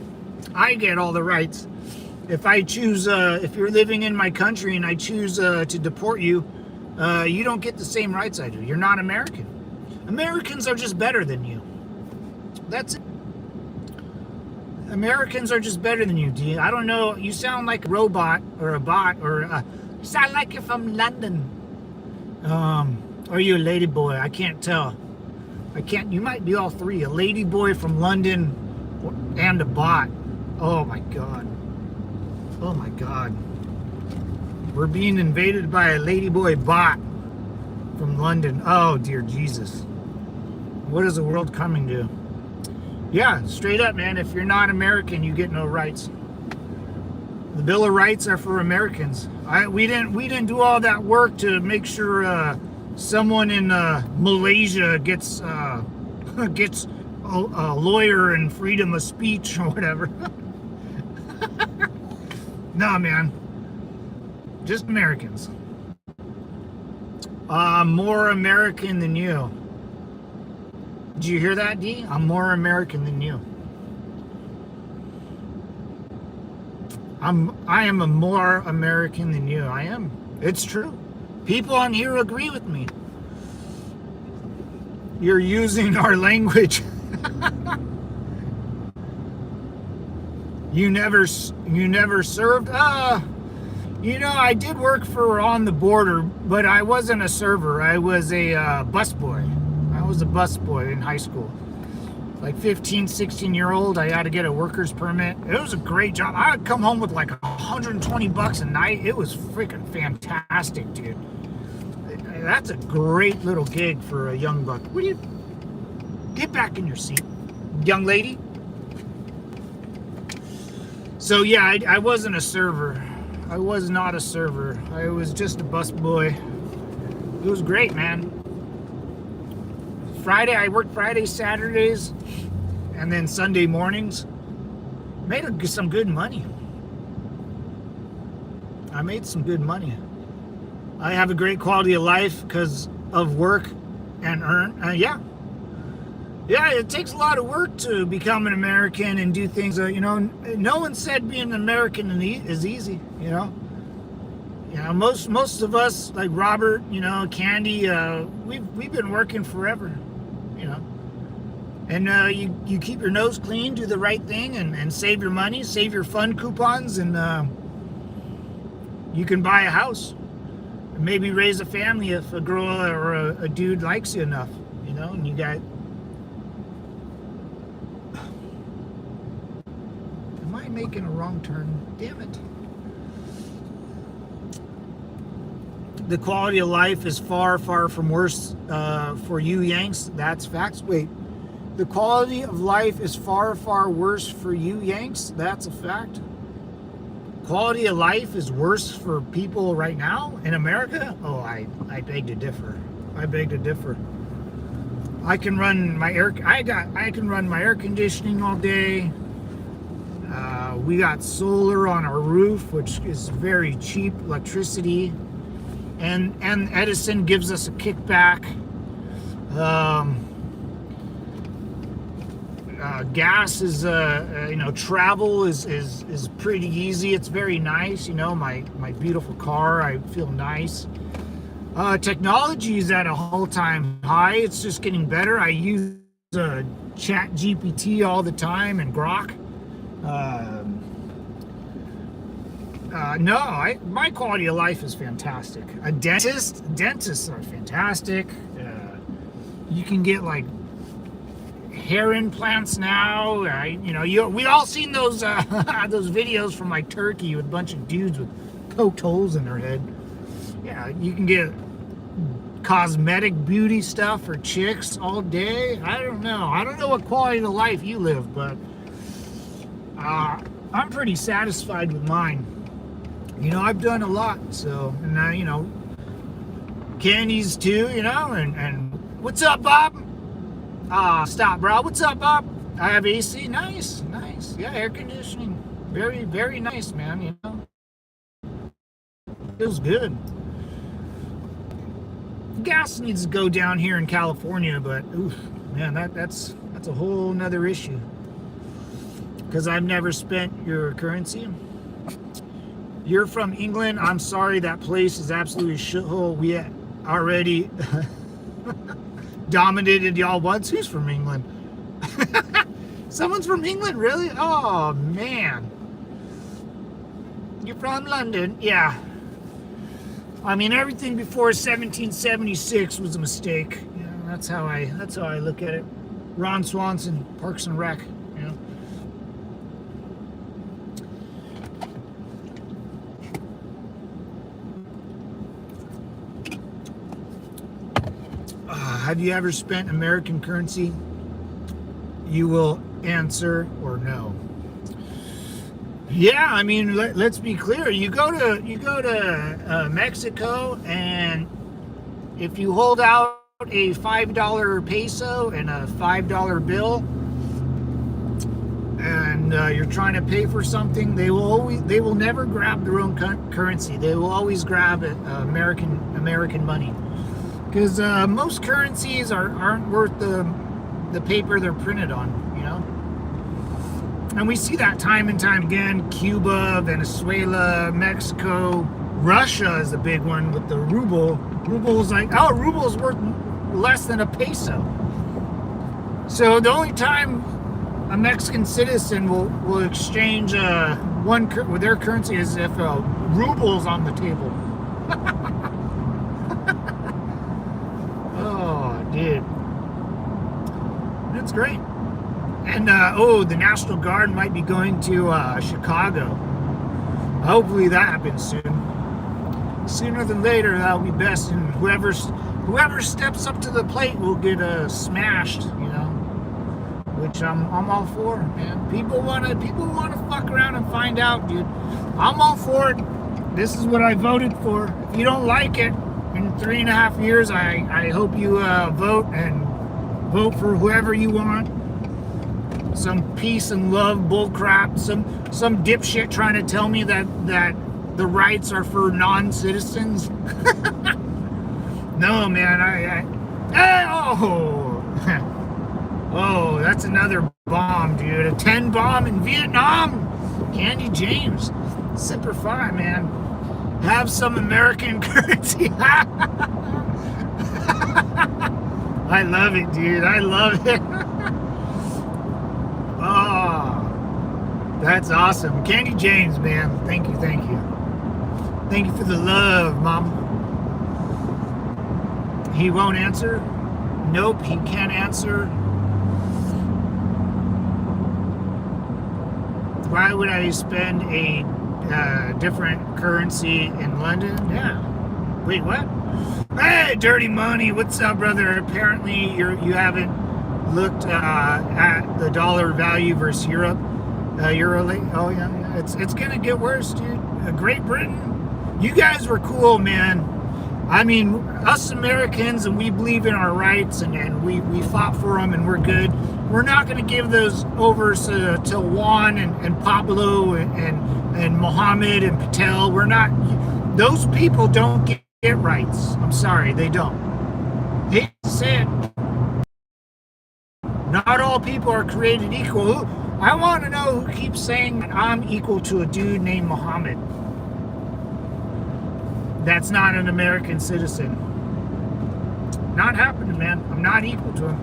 I get all the rights. If I choose, if you're living in my country and I choose to deport you, you don't get the same rights I do. You're not American. Americans are just better than you. That's it. Americans are just better than you, D. I don't know. You sound like a robot or a bot, or you sound like you're from London. Or you a lady boy? I can't tell. You might be all three. A lady boy from London and a bot. Oh my God. Oh my God. We're being invaded by a ladyboy bot from London. Oh dear Jesus. What is the world coming to? Yeah, straight up, man. If you're not American, you get no rights. The Bill of Rights are for Americans. We didn't do all that work to make sure someone in Malaysia gets a lawyer and freedom of speech or whatever. No, man. Just Americans. I'm more American than you. Did you hear that, D? I'm more American than you. I am a more American than you. I am. It's true. People on here agree with me. You're using our language. You never served? I did work for On the Border, but I wasn't a server. I was a busboy. I was a busboy in high school. Like 15, 16-year-old, I had to get a worker's permit. It was a great job. I would come home with like $120 a night. It was freaking fantastic, dude. That's a great little gig for a young buck. Get back in your seat, young lady. So yeah, I wasn't a server. I was not a server. I was just a busboy. It was great, man. I worked Fridays, Saturdays, and then Sunday mornings. Made some good money. I made some good money. I have a great quality of life because of work and earn. Yeah, it takes a lot of work to become an American and do things. No one said being an American is easy. Most of us, like Robert, Candy, we've been working forever. And you keep your nose clean, do the right thing, and save your money, save your fund coupons, and you can buy a house. And maybe raise a family if a girl or a dude likes you enough, and you got... Am I making a wrong turn? Damn it. The quality of life is far, far from worse for you Yanks. That's facts. Wait. The quality of life is far, far worse for you Yanks. That's a fact. Quality of life is worse for people right now in America? Oh, I beg to differ. I beg to differ. I can run my I can run my air conditioning all day. We got solar on our roof, which is very cheap electricity, and Edison gives us a kickback. Gas is travel is pretty easy. It's very nice. My beautiful car, I feel nice. Technology is at a all-time high. It's just getting better. I use Chat GPT all the time and Grok. My quality of life is fantastic. Dentists are fantastic. You can get like hair implants now. We all seen those those videos from like Turkey with a bunch of dudes with poked holes in their head. Yeah, you can get cosmetic beauty stuff for chicks all day. I don't know what quality of life you live, but I'm pretty satisfied with mine. I've done a lot, so, and candies too, and what's up, Bob? Stop, bro. What's up, Bob? I have AC. Nice. Yeah, air conditioning. Very, very nice, man, Feels good. Gas needs to go down here in California, but oof, man, that's a whole nother issue. Because I've never spent your currency. You're from England. I'm sorry, that place is absolutely a shithole. We already dominated y'all once. Who's from England? Someone's from England, really? Oh man. You're from London? Yeah. I mean, everything before 1776 was a mistake. That's how I look at it. Ron Swanson, Parks and Rec. Have you ever spent American currency? You will answer or no. Yeah, I mean, let's be clear. You go to Mexico, and if you hold out a $5 peso and a $5 bill, and you're trying to pay for something, they will never grab their own currency. They will always grab American money. Because most currencies aren't worth the paper they're printed on, And we see that time and time again. Cuba, Venezuela, Mexico, Russia is a big one with the ruble. Ruble's ruble's worth less than a peso. So the only time a Mexican citizen will exchange with their currency is if a ruble's on the table. Dude, that's great. And the National Guard might be going to Chicago. Hopefully that happens soon. Sooner than later, that'll be best. And whoever steps up to the plate will get smashed. Which I'm all for, man. People wanna fuck around and find out, dude. I'm all for it. This is what I voted for. If you don't like it, in 3.5 years, I hope you vote for whoever you want. Some peace and love bullcrap. Some dipshit trying to tell me that the rights are for non-citizens. No, man. Oh, that's another bomb, dude. A 10 bomb in Vietnam. Candy James, Semper Fi, man. Have some American currency. I love it, dude. I love it. Oh, that's awesome. Candy James, man. Thank you. Thank you for the love, Mom. He won't answer? Nope, he can't answer. Why would I spend a different currency in London? Yeah. Wait, what? Hey, Dirty Money, what's up, brother? Apparently you haven't looked at the dollar value versus Europe. Euro. Oh yeah. It's gonna get worse, dude. Great Britain, you guys were cool, man. I mean, us Americans, and we believe in our rights, and we fought for them, and we're good. We're not going to give those over to Juan and Pablo and Mohammed and Patel. We're not. Those people don't get rights. I'm sorry, they don't. Hate to say it. Not all people are created equal. I want to know who keeps saying that I'm equal to a dude named Mohammed. That's not an American citizen. Not happening, man. I'm not equal to him.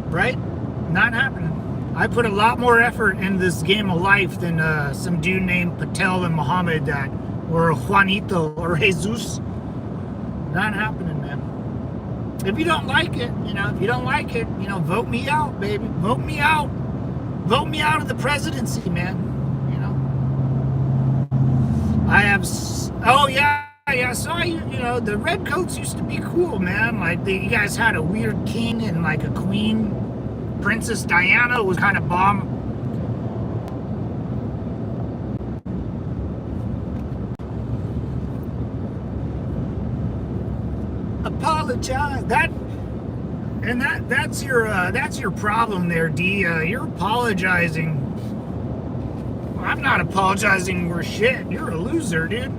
Right? Not happening. I put a lot more effort in this game of life than some dude named Patel and Muhammad that or Juanito or Jesus. Not happening, man. If you don't like it, if you don't like it, vote me out, baby. Vote me out. Vote me out of the presidency, man. I have, oh yeah, so the redcoats used to be cool, man. Like, you guys had a weird king and like a queen. Princess Diana was kind of bomb. Apologize. That's your problem there, D. You're apologizing. I'm not apologizing for shit. You're a loser, dude.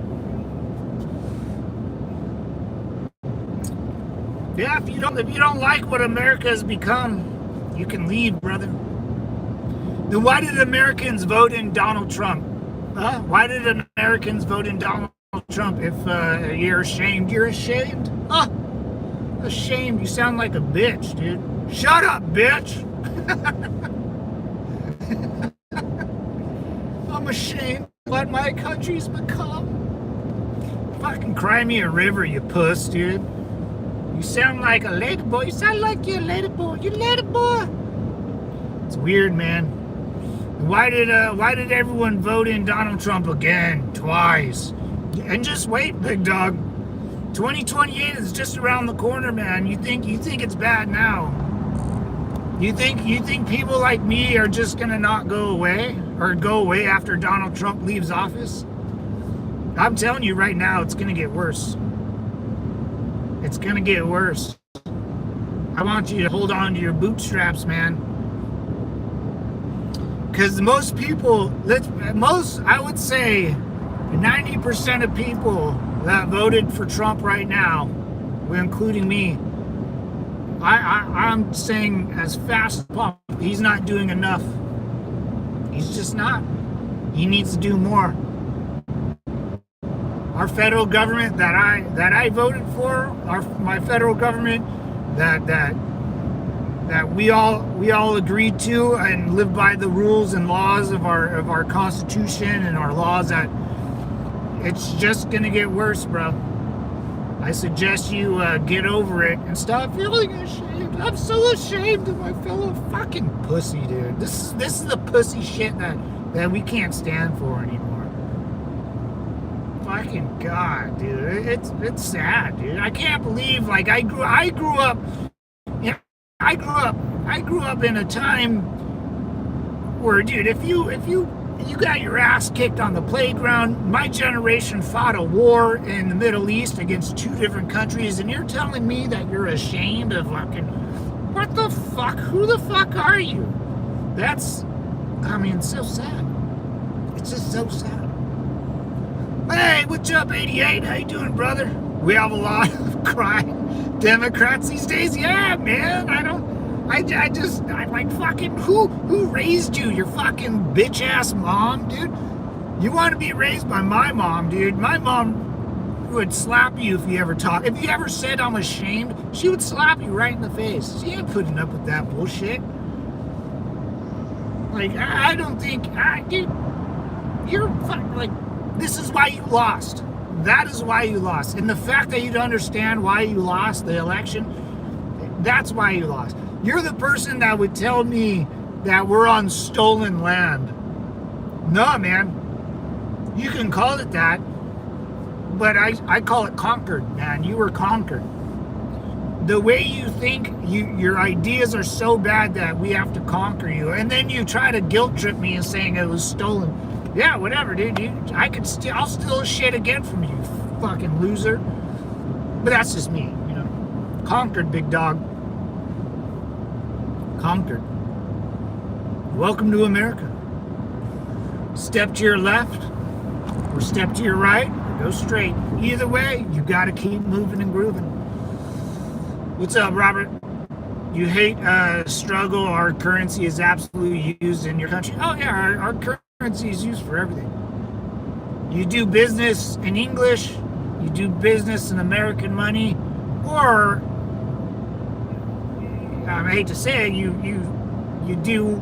Yeah, if you don't like what America has become, you can leave, brother. Then why did Americans vote in Donald Trump? Why did Americans vote in Donald Trump? If you're ashamed, you're ashamed? Ashamed. You sound like a bitch, dude. Shut up, bitch. I'm ashamed of what my country's become. Fucking cry me a river, you puss, dude. You sound like a lady boy. You sound like you're a lady boy. You lady boy. It's weird, man. Why did everyone vote in Donald Trump again? Twice. And just wait, big dog. 2028 is just around the corner, man. You think it's bad now? You think people like me are just gonna not go away or go away after Donald Trump leaves office? I'm telling you right now, it's gonna get worse. It's gonna get worse. I want you to hold on to your bootstraps, man. Because most people, I would say 90% of people that voted for Trump right now, including me, I'm saying as fast as possible, he's not doing enough. He's just not. He needs to do more. Our federal government that I voted for, my federal government that we all agreed to and live by the rules and laws of our Constitution and our laws, that it's just gonna get worse, bro. I suggest you get over it and stop feeling ashamed. I'm so ashamed of my fellow fucking pussy, dude. This is the pussy shit that we can't stand for anymore. Fucking God, dude. It's sad, dude. I can't believe, like, I grew up in a time where, dude, if you got your ass kicked on the playground. My generation fought a war in the Middle East against 2 different countries, and you're telling me that you're ashamed of fucking... What the fuck? Who the fuck are you? It's so sad. It's just so sad. Hey, what's up, 88? How you doing, brother? We have a lot of crying Democrats these days. Yeah, man. I'm like, fucking, who raised you? Your fucking bitch ass mom, dude? You want to be raised by my mom, dude? My mom would slap you if you ever talk. If you ever said I'm ashamed, she would slap you right in the face. She ain't putting up with that bullshit. Like, I don't think, dude, you're fucking, like, this is why you lost. That is why you lost. And the fact that you don't understand why you lost the election, that's why you lost. You're the person that would tell me that we're on stolen land. No, man. You can call it that, but I call it conquered, man. You were conquered. The way you think, your ideas are so bad that we have to conquer you. And then you try to guilt trip me and saying it was stolen. Yeah, whatever, dude. I'll steal shit again from you. fucking loser. But that's just me, you know. Conquered, big dog. Conquered. Welcome to America. Step to your left or step to your right, or go straight. Either way, you got to keep moving and grooving. What's up, Robert? You hate struggle. Our currency is absolutely used in your country. Oh yeah, our currency is used for everything. You do business in English, you do business in American money, or I hate to say it, you do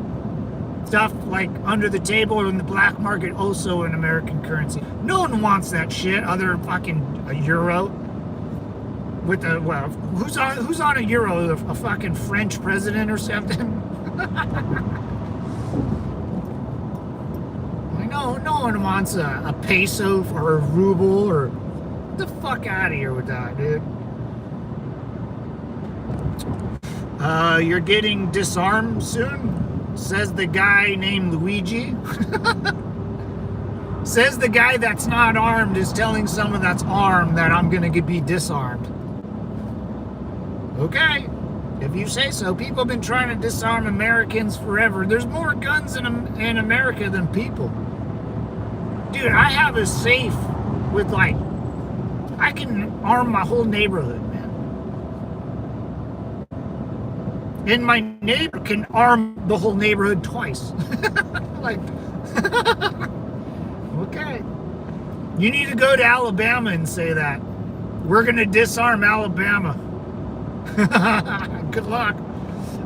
stuff like under the table or in the black market, also in American currency. No one wants that shit other than fucking a euro. With a, well, who's on a euro? A fucking French president or something? No one wants a peso or a ruble, or get the fuck out of here with that, dude. You're getting disarmed soon, says the guy named Luigi. Says the guy that's not armed is telling someone that's armed that I'm gonna be disarmed. Okay, if you say so. People have been trying to disarm Americans forever. There's more guns in America than people. Dude, I have a safe with like, I can arm my whole neighborhood, man. And my neighbor can arm the whole neighborhood twice. Like, okay. You need to go to Alabama and say that. We're gonna disarm Alabama. Good luck.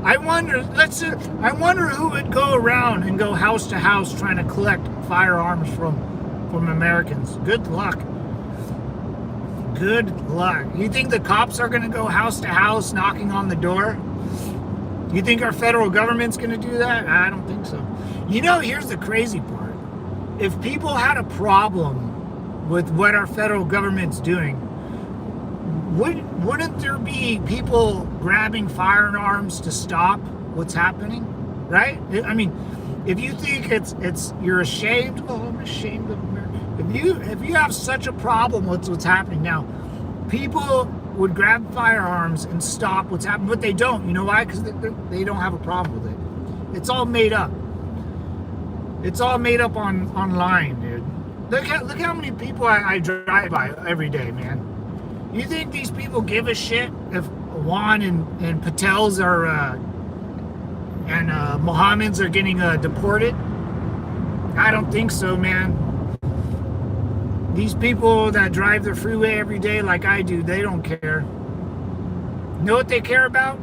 I wonder who would go around and go house to house trying to collect firearms from Americans. Good luck. Good luck. You think the cops are going to go house to house knocking on the door? You think our federal government's going to do that? I don't think so. You know, here's the crazy part. If people had a problem with what our federal government's doing, wouldn't there be people grabbing firearms to stop what's happening, right? I mean, if you think it's you're ashamed, oh, I'm ashamed of America. If you have such a problem with what's happening now, people would grab firearms and stop what's happening, but they don't. You know why? Because they don't have a problem with it. It's all made up. It's all made up online, dude. Look how many people I drive by every day, man. You think these people give a shit if Juan and Patels are and Mohammeds are getting deported? I don't think so, man. These people that drive the freeway every day like I do, they don't care. You know what they care about?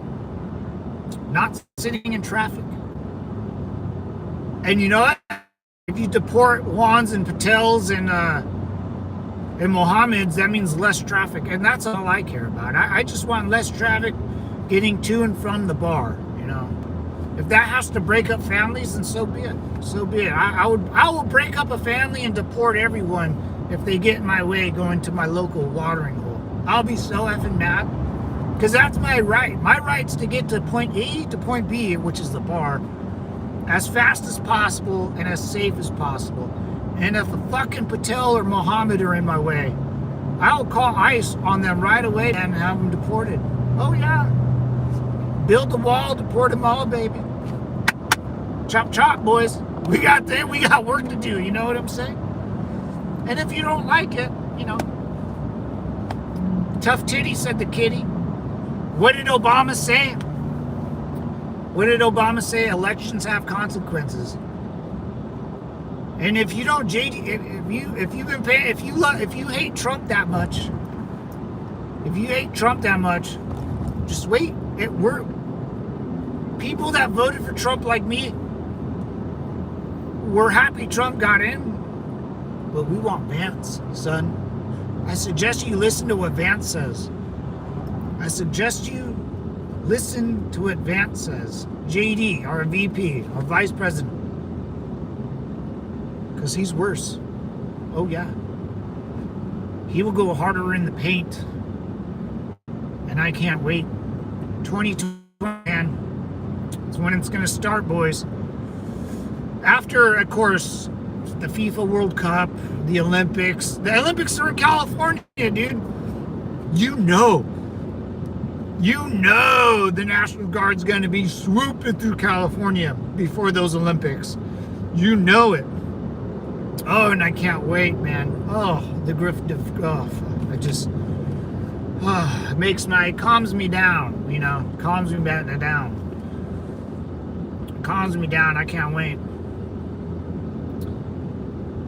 Not sitting in traffic. And you know what? If you deport Juans and Patels and Mohammeds, that means less traffic, and that's all I care about. I just want less traffic getting to and from the bar, you know. If that has to break up families, then so be it. So be it. I will break up a family and deport everyone if they get in my way going to my local watering hole. I'll be so effing mad, because that's my right. My right's to get to point A to point B, which is the bar, as fast as possible and as safe as possible. And if a fucking Patel or Mohammed are in my way, I'll call ICE on them right away and have them deported. Oh yeah. Build the wall, deport them all, baby. Chop chop, boys. We got work to do, you know what I'm saying? And if you don't like it, you know. Tough titty, said the kitty. What did Obama say? What did Obama say? Elections have consequences. And if you don't, JD, if you hate Trump that much, just wait. People that voted for Trump like me, we're happy Trump got in, but we want Vance, son. I suggest you listen to what Vance says. JD, our VP, our vice president. Because he's worse. Oh yeah. He will go harder in the paint. And I can't wait. 2020, man. It's when it's going to start, boys. After, of course, the FIFA World Cup, the Olympics. The Olympics are in California, dude. You know the National Guard's going to be swooping through California before those Olympics. You know it. Oh, and I can't wait, man. Oh, the it just calms me down, you know, calms me down. Calms me down. I can't wait.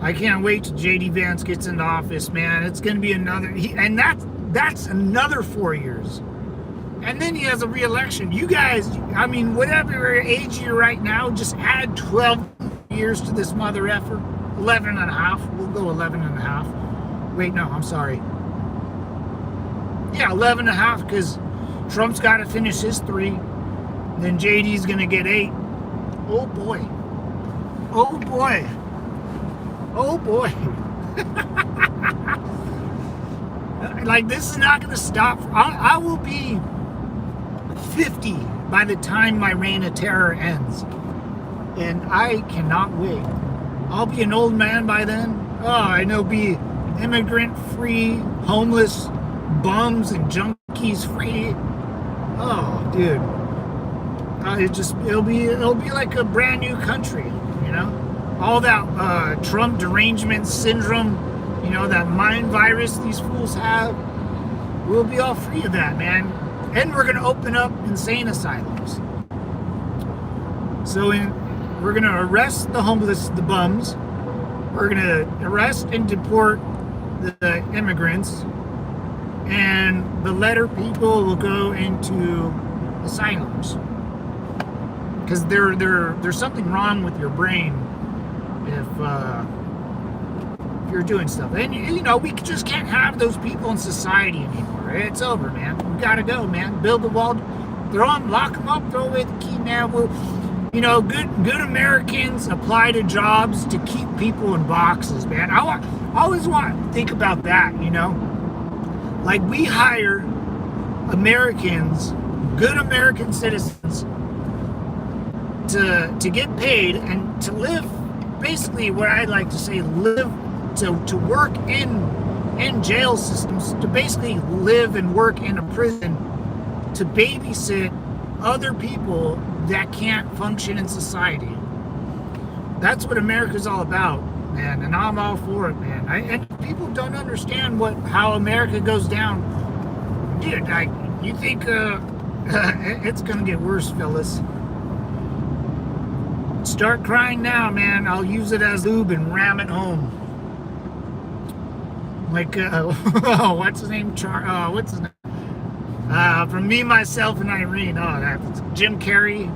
I can't wait till JD Vance gets into office, man. It's going to be and that's another 4 years. And then he has a re-election. You guys, I mean, whatever age you're right now, just add 12 years to this mother effer. 11 and a half. We'll go 11 and a half. Wait, no, I'm sorry. Yeah, 11 and a half, because Trump's got to finish his 3. Then JD's going to get 8. Oh, boy. Oh, boy. Oh, boy. Like, this is not going to stop. I will be 50 by the time my reign of terror ends. And I cannot wait. I'll be an old man by then. Oh, I know, be immigrant-free, homeless, bums and junkies free. Oh, dude. It'll be like a brand new country, you know? All that Trump derangement syndrome, you know, that mind virus these fools have, we'll be all free of that, man. And we're going to open up insane asylums. So we're going to arrest the homeless, the bums. We're going to arrest and deport the immigrants. And the letter people will go into asylums. Because there's something wrong with your brain if you're doing stuff. And, you know, we just can't have those people in society anymore. It's over, man. We got to go, man. Build the wall. Lock them up, throw away the key, man. You know, good Americans apply to jobs to keep people in boxes, man. I always want to think about that, you know? Like, we hire Americans, good American citizens, to get paid and to live, basically what I'd like to say, to work in jail systems, to basically live and work in a prison, to babysit other people that can't function in society. That's what America's all about, man, and I'm all for it, man. And people don't understand how America goes down. Dude, you think it's gonna get worse, fellas. Start crying now, man. I'll use it as lube and ram it home. Like, what's his name? What's his name? From Me, Myself, and Irene. Oh, that's Jim Carrey.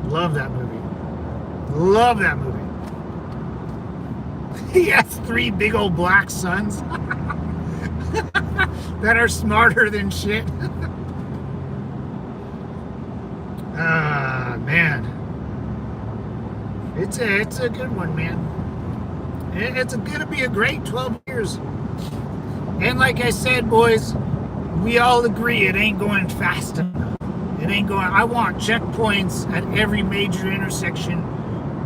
Love that movie. Love that movie. He has 3 big old black sons that are smarter than shit. Man. It's a good one, man. It's gonna be a great 12 years. And like I said, boys, we all agree it ain't going fast enough. It ain't going. I want checkpoints at every major intersection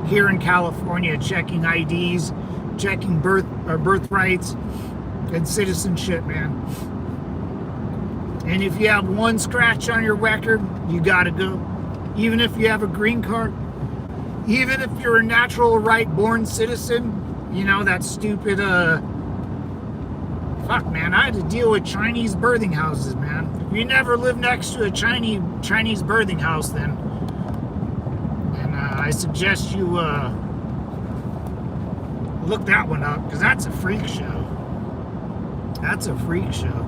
here in California, checking IDs, checking birthrights, and citizenship, man. And if you have one scratch on your record, you gotta go. Even if you have a green card, even if you're a natural right-born citizen, you know, that stupid, fuck, man, I had to deal with Chinese birthing houses, man. If you never live next to a Chinese birthing house, then I suggest you look that one up, because that's a freak show. That's a freak show.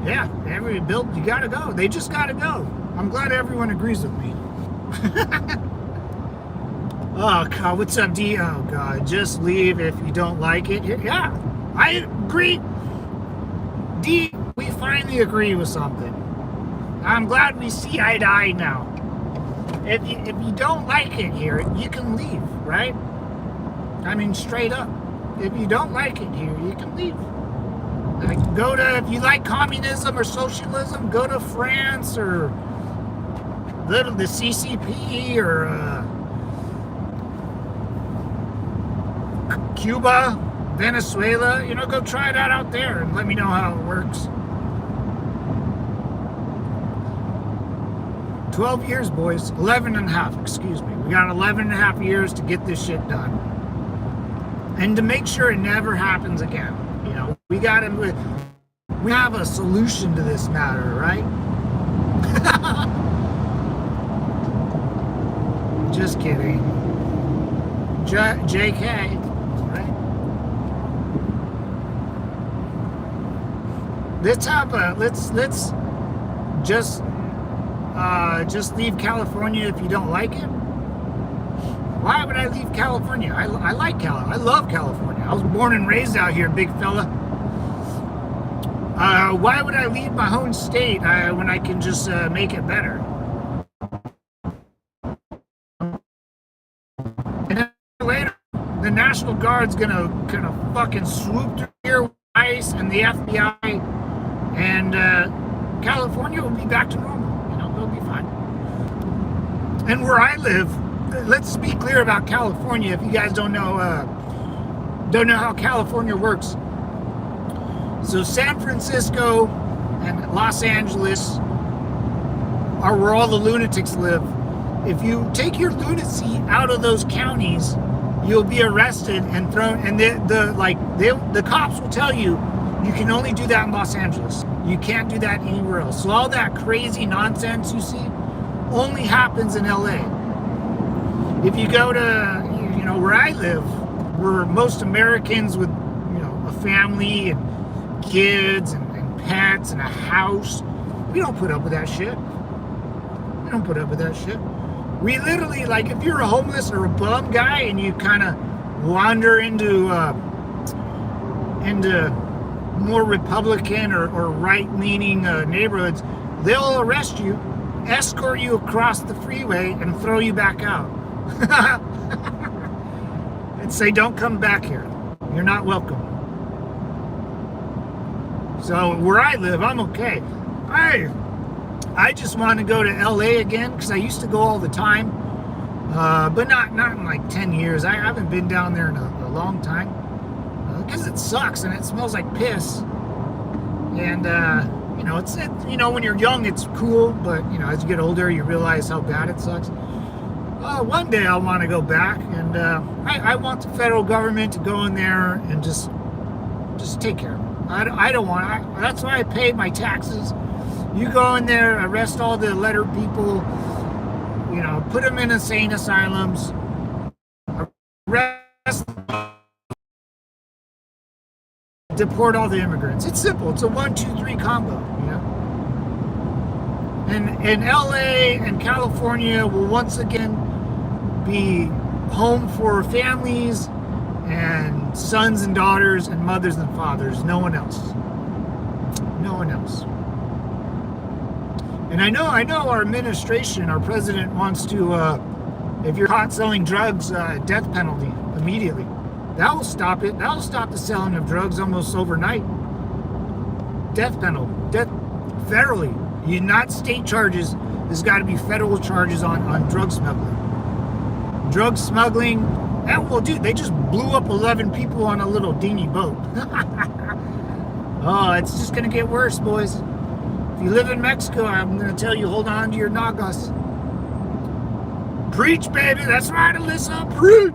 Yeah, you gotta go. They just gotta go. I'm glad everyone agrees with me. Oh, God, what's up, D? Oh, God, just leave if you don't like it. Yeah, I agree. D, we finally agree with something. I'm glad we see eye to eye now. If you don't like it here, you can leave, right? I mean, straight up. If you don't like it here, you can leave. Like, if you like communism or socialism, go to France or go to the CCP or Cuba, Venezuela, go try that out there and let me know how it works. 12 years, boys. 11 and a half, excuse me. We got 11 and a half years to get this shit done. And to make sure it never happens again. We have a solution to this matter, right? Just kidding. JK, right? Let's just leave California if you don't like it. Why would I leave California? I like California. I love California. I was born and raised out here, big fella. Why would I leave my home state when I can just make it better? And then later, the National Guard's gonna fucking swoop through here with ICE and the FBI, and California will be back to normal. It'll be fine. And where I live, let's be clear about California. If you guys don't know how California works. So San Francisco and Los Angeles are where all the lunatics live. If you take your lunacy out of those counties, you'll be arrested and thrown. And the cops will tell you can only do that in Los Angeles. You can't do that anywhere else. So all that crazy nonsense you see only happens in LA. If you go to where I live, where most Americans with a family and kids and pets and a house, we don't put up with that shit. We don't put up with that shit. We literally, if you're a homeless or a bum guy and you kind of wander into more Republican or right-leaning neighborhoods, they'll arrest you, escort you across the freeway, and throw you back out. And say, don't come back here. You're not welcome. So where I live, I'm okay. I just want to go to LA again because I used to go all the time, but not in 10 years. I haven't been down there in a long time because it sucks and it smells like piss. And when you're young, it's cool, but as you get older, you realize how bad it sucks. One day I want to go back, and I want the federal government to go in there and just take care of it. I don't want. That's why I pay my taxes. You go in there, arrest all the lettered people, put them in insane asylums, arrest, deport all the immigrants. It's simple. It's a 1, 2, 3 combo. And LA and California will once again be home for families and sons and daughters and mothers and fathers. No one else. No one else. And I know our administration, our president wants to, if you're caught selling drugs, death penalty immediately. That will stop it. That will stop the selling of drugs almost overnight. Death penalty. Death federally. Not state charges. There's got to be federal charges on drug smuggling. Drug smuggling. Dude, they just blew up 11 people on a little dinghy boat. Oh, it's just going to get worse, boys. If you live in Mexico, I'm going to tell you, hold on to your nagas. Preach, baby. That's right, Alyssa. Preach.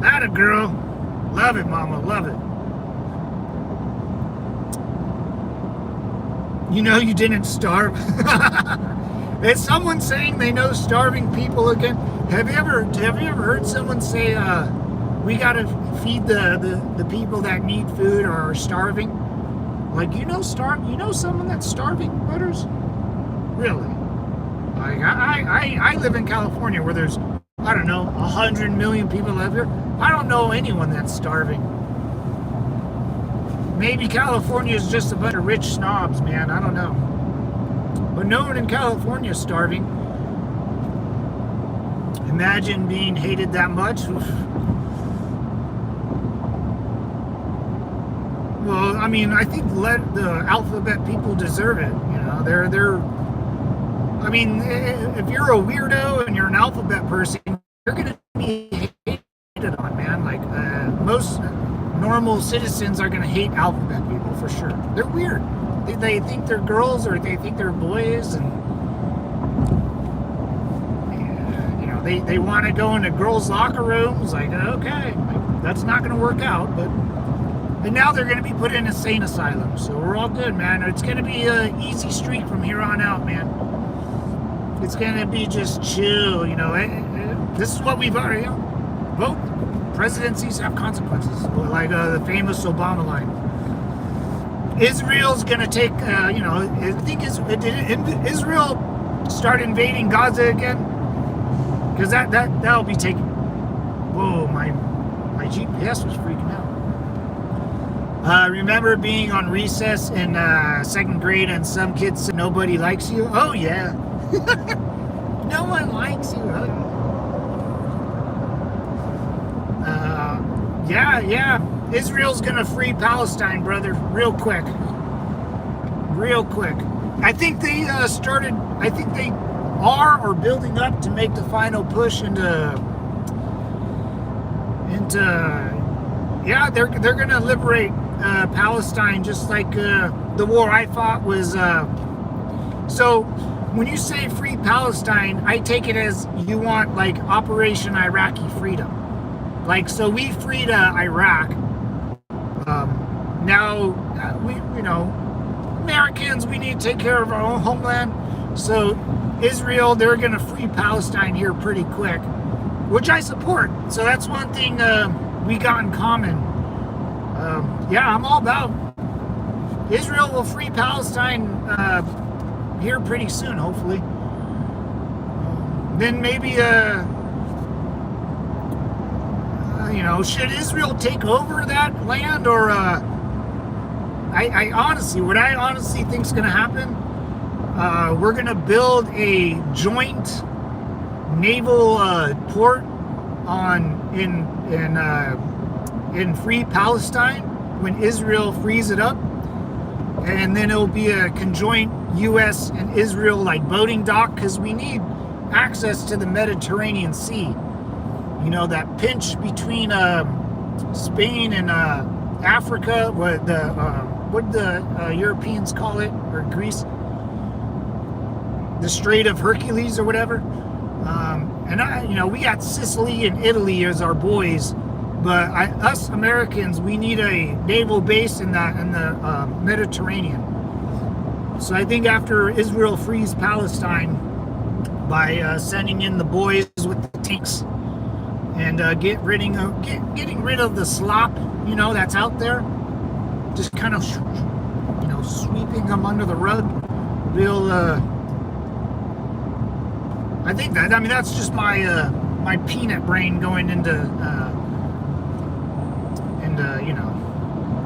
Atta girl. Love it, mama. Love it. You didn't starve. Is someone saying they know starving people again? Have you ever heard someone say, we gotta feed the people that need food or are starving? Someone that's starving, Butters? Really? I live in California where there's, 100 million people live here. I don't know anyone that's starving. Maybe California is just a bunch of rich snobs, man. I don't know. But no one in California is starving. Imagine being hated that much. Well, I think the alphabet people deserve it. If you're a weirdo and you're an alphabet person, you're going to be hated hated on, man. Like most normal citizens are gonna hate alphabet people for sure. They're weird. They think they're girls or they think they're boys, and you know they want to go into girls' locker rooms. Like okay, like, that's not gonna work out. And now they're gonna be put in insane asylums. So we're all good, man. It's gonna be an easy streak from here on out, man. It's gonna be just chill, you know. This is what we've already, you know, vote. Presidencies have consequences, like the famous Obama line. Israel's gonna take, you know, I think did Israel start invading Gaza again? Because that'll be taken. Whoa, my GPS was freaking out. Remember being on recess in second grade and some kids said nobody likes you? Oh yeah. No one likes you. Yeah. Israel's gonna free Palestine, brother, real quick. I think they started. I think they are or building up to make the final push into. Yeah, they're gonna liberate Palestine, just like the war I fought was. So. When you say free Palestine, I take it as you want like Operation Iraqi Freedom. Like, so we freed Iraq. Now, we, you know, Americans, we need to take care of our own homeland. So Israel, they're going to free Palestine here pretty quick, which I support. So that's one thing we got in common. Yeah, I'm all about Israel will free Palestine here pretty soon, hopefully. Then maybe, you know, should Israel take over that land, or I honestly think is going to happen? We're going to build a joint naval port in free Palestine when Israel frees it up. And then it'll be a conjoint U.S. and Israel like boating dock, because we need access to the Mediterranean Sea. You know, that pinch between Spain and Africa, what the Europeans call it, or Greece, the Strait of Hercules or whatever. You know, we got Sicily and Italy as our boys. But us Americans, we need a naval base in the Mediterranean. So I think after Israel frees Palestine by sending in the boys with the tanks and getting rid of the slop, you know, that's out there, just kind of, you know, sweeping them under the rug. I think that. I mean, that's just my peanut brain going into. You know,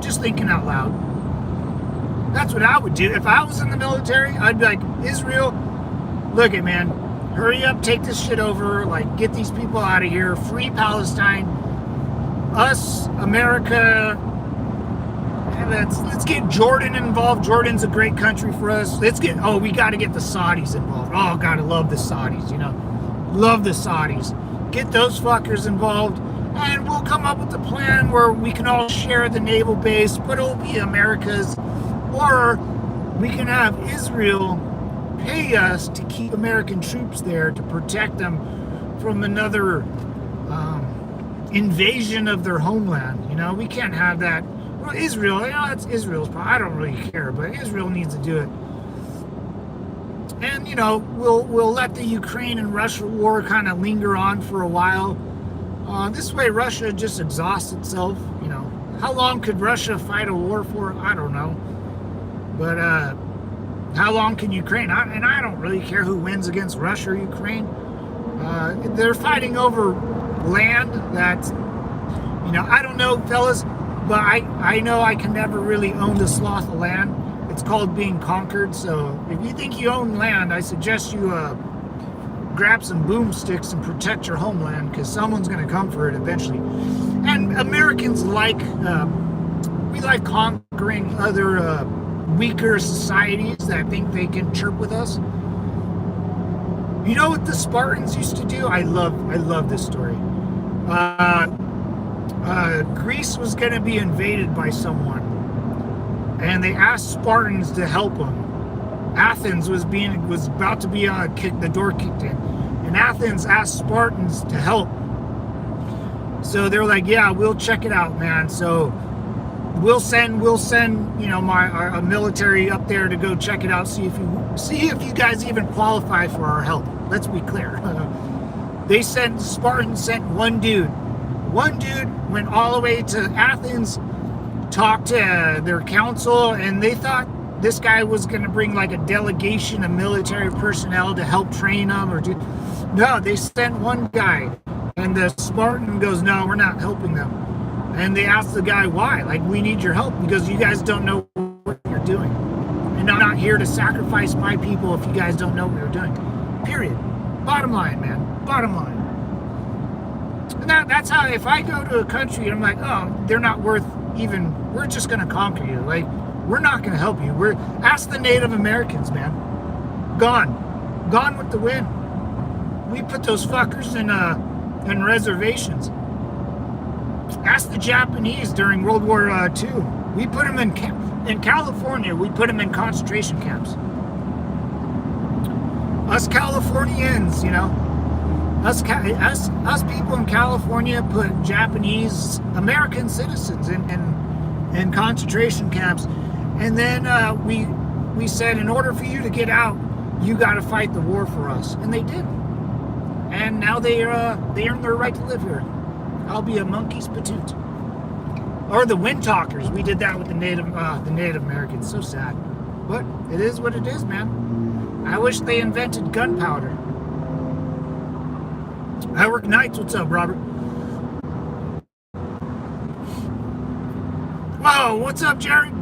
just thinking out loud. That's what I would do. If I was in the military, I'd be like, Israel, look it, man, hurry up, take this shit over, like, get these people out of here, free Palestine, us, America, and let's get Jordan involved. Jordan's a great country for us. We got to get the Saudis involved. Oh, God, I love the Saudis, you know, love the Saudis. Get those fuckers involved. And we'll come up with a plan where we can all share the naval base, but it'll be America's. Or we can have Israel pay us to keep American troops there to protect them from another invasion of their homeland. You know, we can't have that. Well, Israel, you know, that's Israel's problem. I don't really care, but Israel needs to do it. And, you know, we'll let the Ukraine and Russia war kind of linger on for a while. This way Russia just exhausts itself, you know. How long could Russia fight a war for? I don't know. But how long can Ukraine? I don't really care who wins against Russia or Ukraine. They're fighting over land that, you know, I don't know, fellas, but I know I can never really own the sloth of land. It's called being conquered. So if you think you own land, I suggest you grab some boomsticks and protect your homeland, because someone's going to come for it eventually. And Americans like conquering other weaker societies that think they can chirp with us. You know what the Spartans used to do? I love this story. Greece was going to be invaded by someone, and they asked Spartans to help them. Athens was about to be the door kicked in, and Athens asked Spartans to help. So they were like, "Yeah, we'll check it out, man." So we'll send a military up there to go check it out, see if you guys even qualify for our help. Let's be clear. Spartans sent one dude. One dude went all the way to Athens, talked to their council, and they thought this guy was going to bring like a delegation of military personnel to help train them no, they sent one guy, and the Spartan goes, "No, we're not helping them." And they asked the guy why. Like, "We need your help because you guys don't know what you're doing, and I'm not here to sacrifice my people if you guys don't know what you're doing." Period. Bottom line, man. Bottom line. And that's how, if I go to a country and I'm like, "Oh, they're not worth even, we're just going to conquer you. Like, we're not going to help you." Ask the Native Americans, man. Gone with the wind. We put those fuckers in reservations. Ask the Japanese during World War II. We put them in California. We put them in concentration camps. Us Californians, us people in California put Japanese American citizens in concentration camps, and then we said, in order for you to get out, you got to fight the war for us, and they did. And now they earn their right to live here. I'll be a monkey's patoot. Or the wind talkers. We did that with the Native Americans. So sad, but it is what it is, man. I wish they invented gunpowder. I work nights. What's up, Robert? Whoa, what's up, Jared?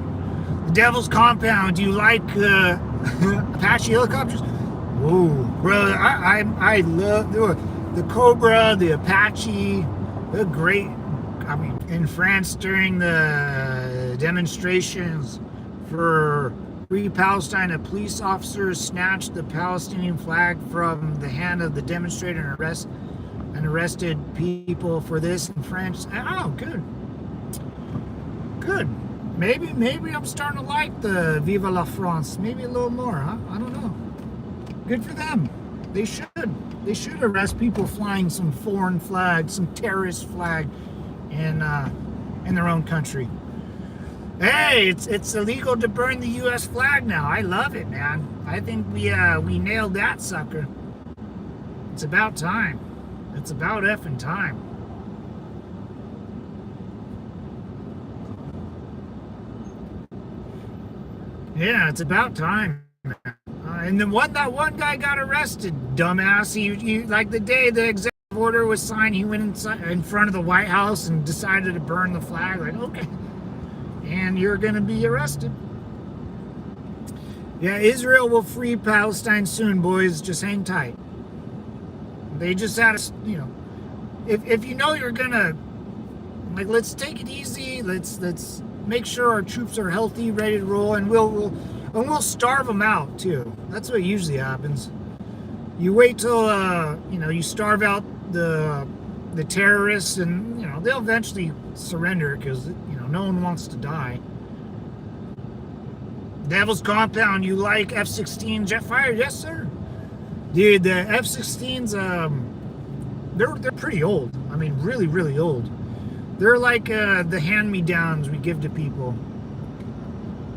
The Devil's Compound. Do you like Apache helicopters? Whoa, bro! I love the Cobra, the Apache. They're great. I mean, in France during the demonstrations for Free Palestine, a police officer snatched the Palestinian flag from the hand of the demonstrator and arrested people for this in France. Oh, good. Good. Maybe I'm starting to like the Viva la France. Maybe a little more, huh? I don't know. Good for them. They should. They should arrest people flying some foreign flag, some terrorist flag in their own country. Hey, it's illegal to burn the U.S. flag now. I love it, man. I think we nailed that sucker. It's about time. It's about effing time. Yeah, it's about time. And then that one guy got arrested, dumbass. He like the day the executive order was signed, he went in front of the White House and decided to burn the flag. Like, okay. And you're going to be arrested. Yeah, Israel will free Palestine soon, boys. Just hang tight. They just had to, if you know you're going to, like, let's take it easy. Let's make sure our troops are healthy, ready to roll, and we'll starve them out, too. That's what usually happens. You wait till, you starve out the terrorists, and, they'll eventually surrender because, no one wants to die. Devil's Compound, you like F-16 jet fire? Yes, sir. Dude, the F-16s, they're pretty old. I mean, really, really old. They're like the hand-me-downs we give to people.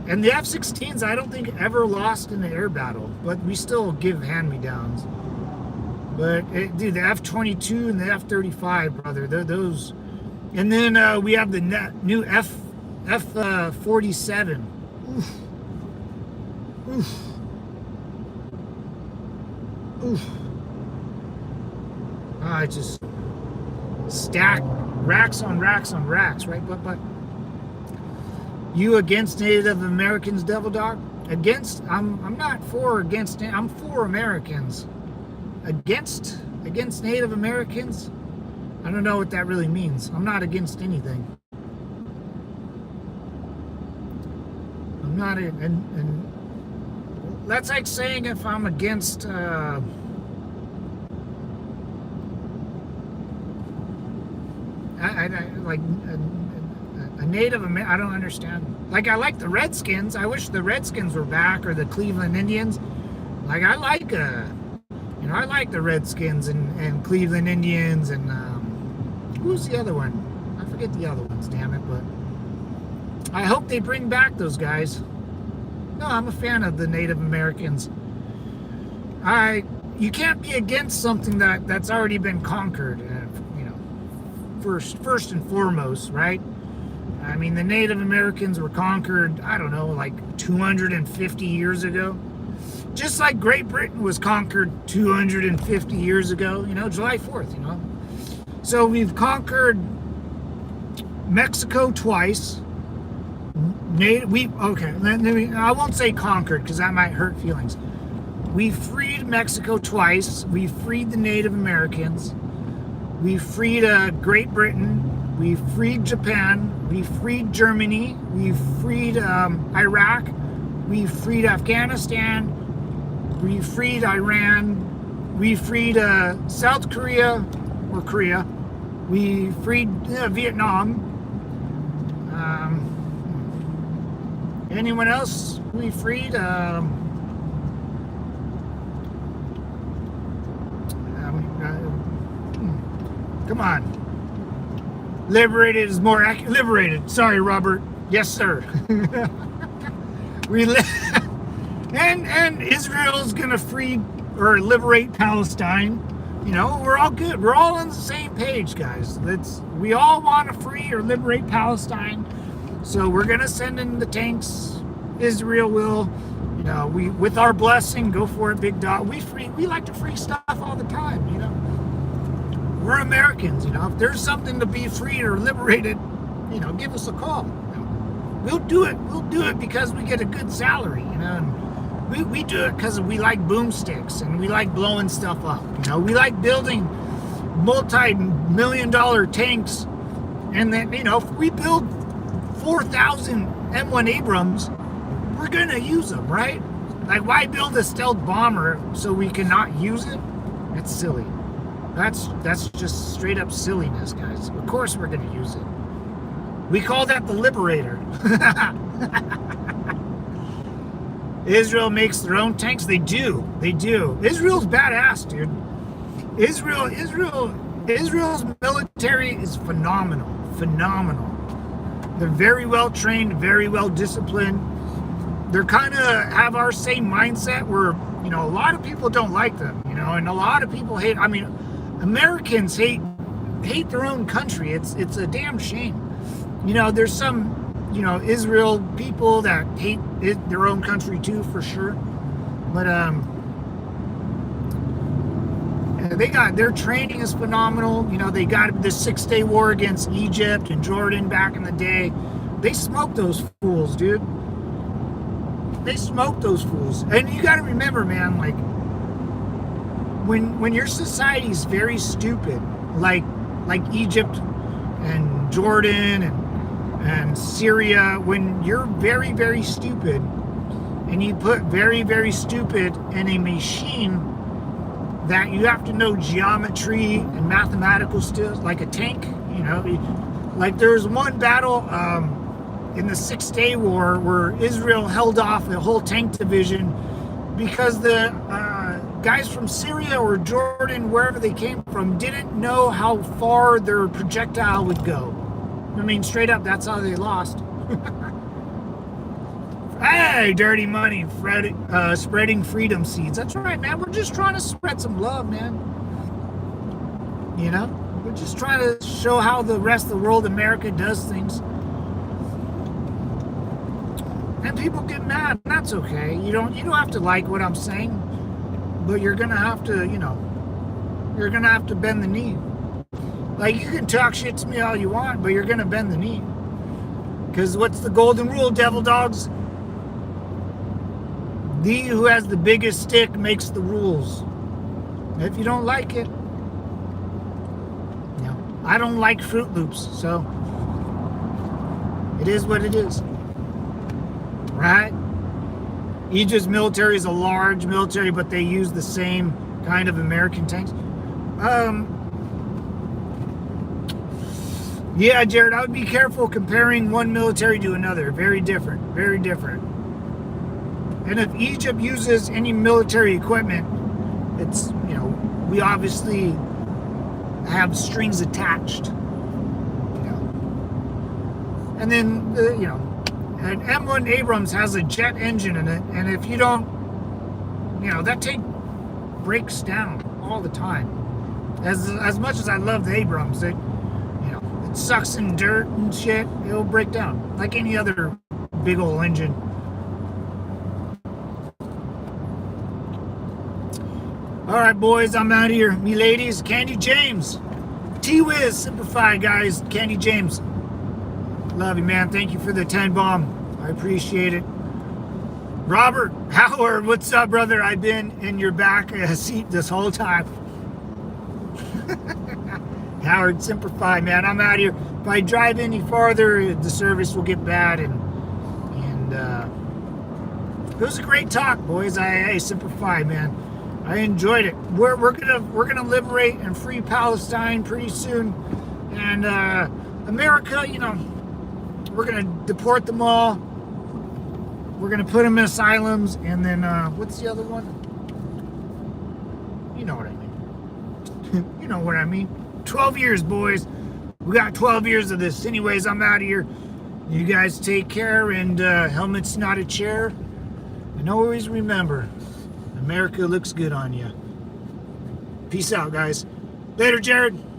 And the F-16s, I don't think ever lost in an air battle, but we still give hand-me-downs. But, dude, the F-22 and the F-35, brother, those. And then we have the new F-47. Oof. Oof. Oof. I just stack racks on racks on racks, right? But you against Native Americans, Devil Dog? Against? I'm not for against. I'm for Americans. Against Native Americans? I don't know what that really means. I'm not against anything. I'm not, and that's like saying if I'm against, like a Native American. I don't understand. Like, I like the Redskins. I wish the Redskins were back, or the Cleveland Indians. Like, I like I like the Redskins and Cleveland Indians and who's the other one? I forget the other ones. Damn it! But I hope they bring back those guys. No, I'm a fan of the Native Americans. You can't be against something that's already been conquered. First and foremost, right? I mean, the Native Americans were conquered, I don't know, like 250 years ago. Just like Great Britain was conquered 250 years ago, July 4th, So we've conquered Mexico twice. I won't say conquered because that might hurt feelings. We freed Mexico twice. We freed the Native Americans. We freed Great Britain. We freed Japan. We freed Germany. We freed Iraq. We freed Afghanistan. We freed Iran. We freed South Korea, or Korea. We freed Vietnam. Anyone else we freed? Come on. Liberated is more accurate. Liberated. Sorry, Robert. Yes, sir. And Israel's gonna free or liberate Palestine. We're all good. We're all on the same page, guys. We all want to free or liberate Palestine. So we're gonna send in the tanks. Israel will, we with our blessing, go for it, big dog. We like to free stuff all the time, We're Americans, If there's something to be freed or liberated, give us a call. We'll do it. We'll do it because we get a good salary, And we do it because we like boomsticks and we like blowing stuff up. We like building multi-million-dollar tanks, and then if we build 4,000 M1 Abrams, we're gonna use them, right? Like, why build a stealth bomber so we cannot use it? That's silly. That's just straight up silliness, guys. Of course we're gonna use it. We call that the Liberator. Israel makes their own tanks. They do. Israel's badass, dude. Israel's military is phenomenal. They're very well trained, very well disciplined. They're kind of have our same mindset where, a lot of people don't like them, and a lot of people hate. I mean, Americans hate their own country. It's a damn shame. There's some, Israel people that hate their own country too, for sure. But their training is phenomenal. They got the 6-day war against Egypt and Jordan back in the day. They smoked those fools, dude. They smoked those fools. And you got to remember, man, like, when your society's very stupid, like Egypt and Jordan and Syria, when you're very, very stupid and you put very, very stupid in a machine that you have to know geometry and mathematical skills, like a tank, like there was one battle in the 6-day war where Israel held off the whole tank division because the guys from Syria or Jordan, wherever they came from, didn't know how far their projectile would go. I mean, straight up, that's how they lost. Hey, dirty money, spreading freedom seeds. That's right, man. We're just trying to spread some love, man. We're just trying to show how the rest of the world, America, does things. And people get mad. That's okay. You don't have to like what I'm saying, but you're gonna have to, you're gonna have to bend the knee. Like, you can talk shit to me all you want, but you're gonna bend the knee. Because what's the golden rule, devil dogs? He who has the biggest stick makes the rules. If you don't like it, I don't like Fruit Loops, so it is what it is. Right? Egypt's military is a large military, but they use the same kind of American tanks. Yeah, Jared, I would be careful comparing one military to another. Very different, very different. And if Egypt uses any military equipment, it's, you know, we obviously have strings attached, you know. And then, you know, an M1 Abrams has a jet engine in it, and if you don't, you know, that tank breaks down all the time. As much as I love the Abrams, it, you know, it sucks in dirt and shit, it'll break down like any other big old engine. All right, boys, I'm out of here. Me ladies, Candy James, T-Wiz, Simplified, guys, Candy James. Love you, man. Thank you for the 10 bomb. I appreciate it. Robert Howard, what's up, brother? I've been in your back seat this whole time. Howard, Simplify, man. I'm out of here. If I drive any farther, the service will get bad. And it was a great talk, boys. Hey, Simplify, man. I enjoyed it. We're gonna liberate and free Palestine pretty soon, and America, you know, we're gonna deport them all. We're gonna put them in asylums, and then what's the other one? You know what I mean. You know what I mean. 12 years, boys. We got 12 years of this. Anyways, I'm out of here. You guys take care, and helmet's not a chair. And always remember, America looks good on you. Peace out, guys. Later, Jared.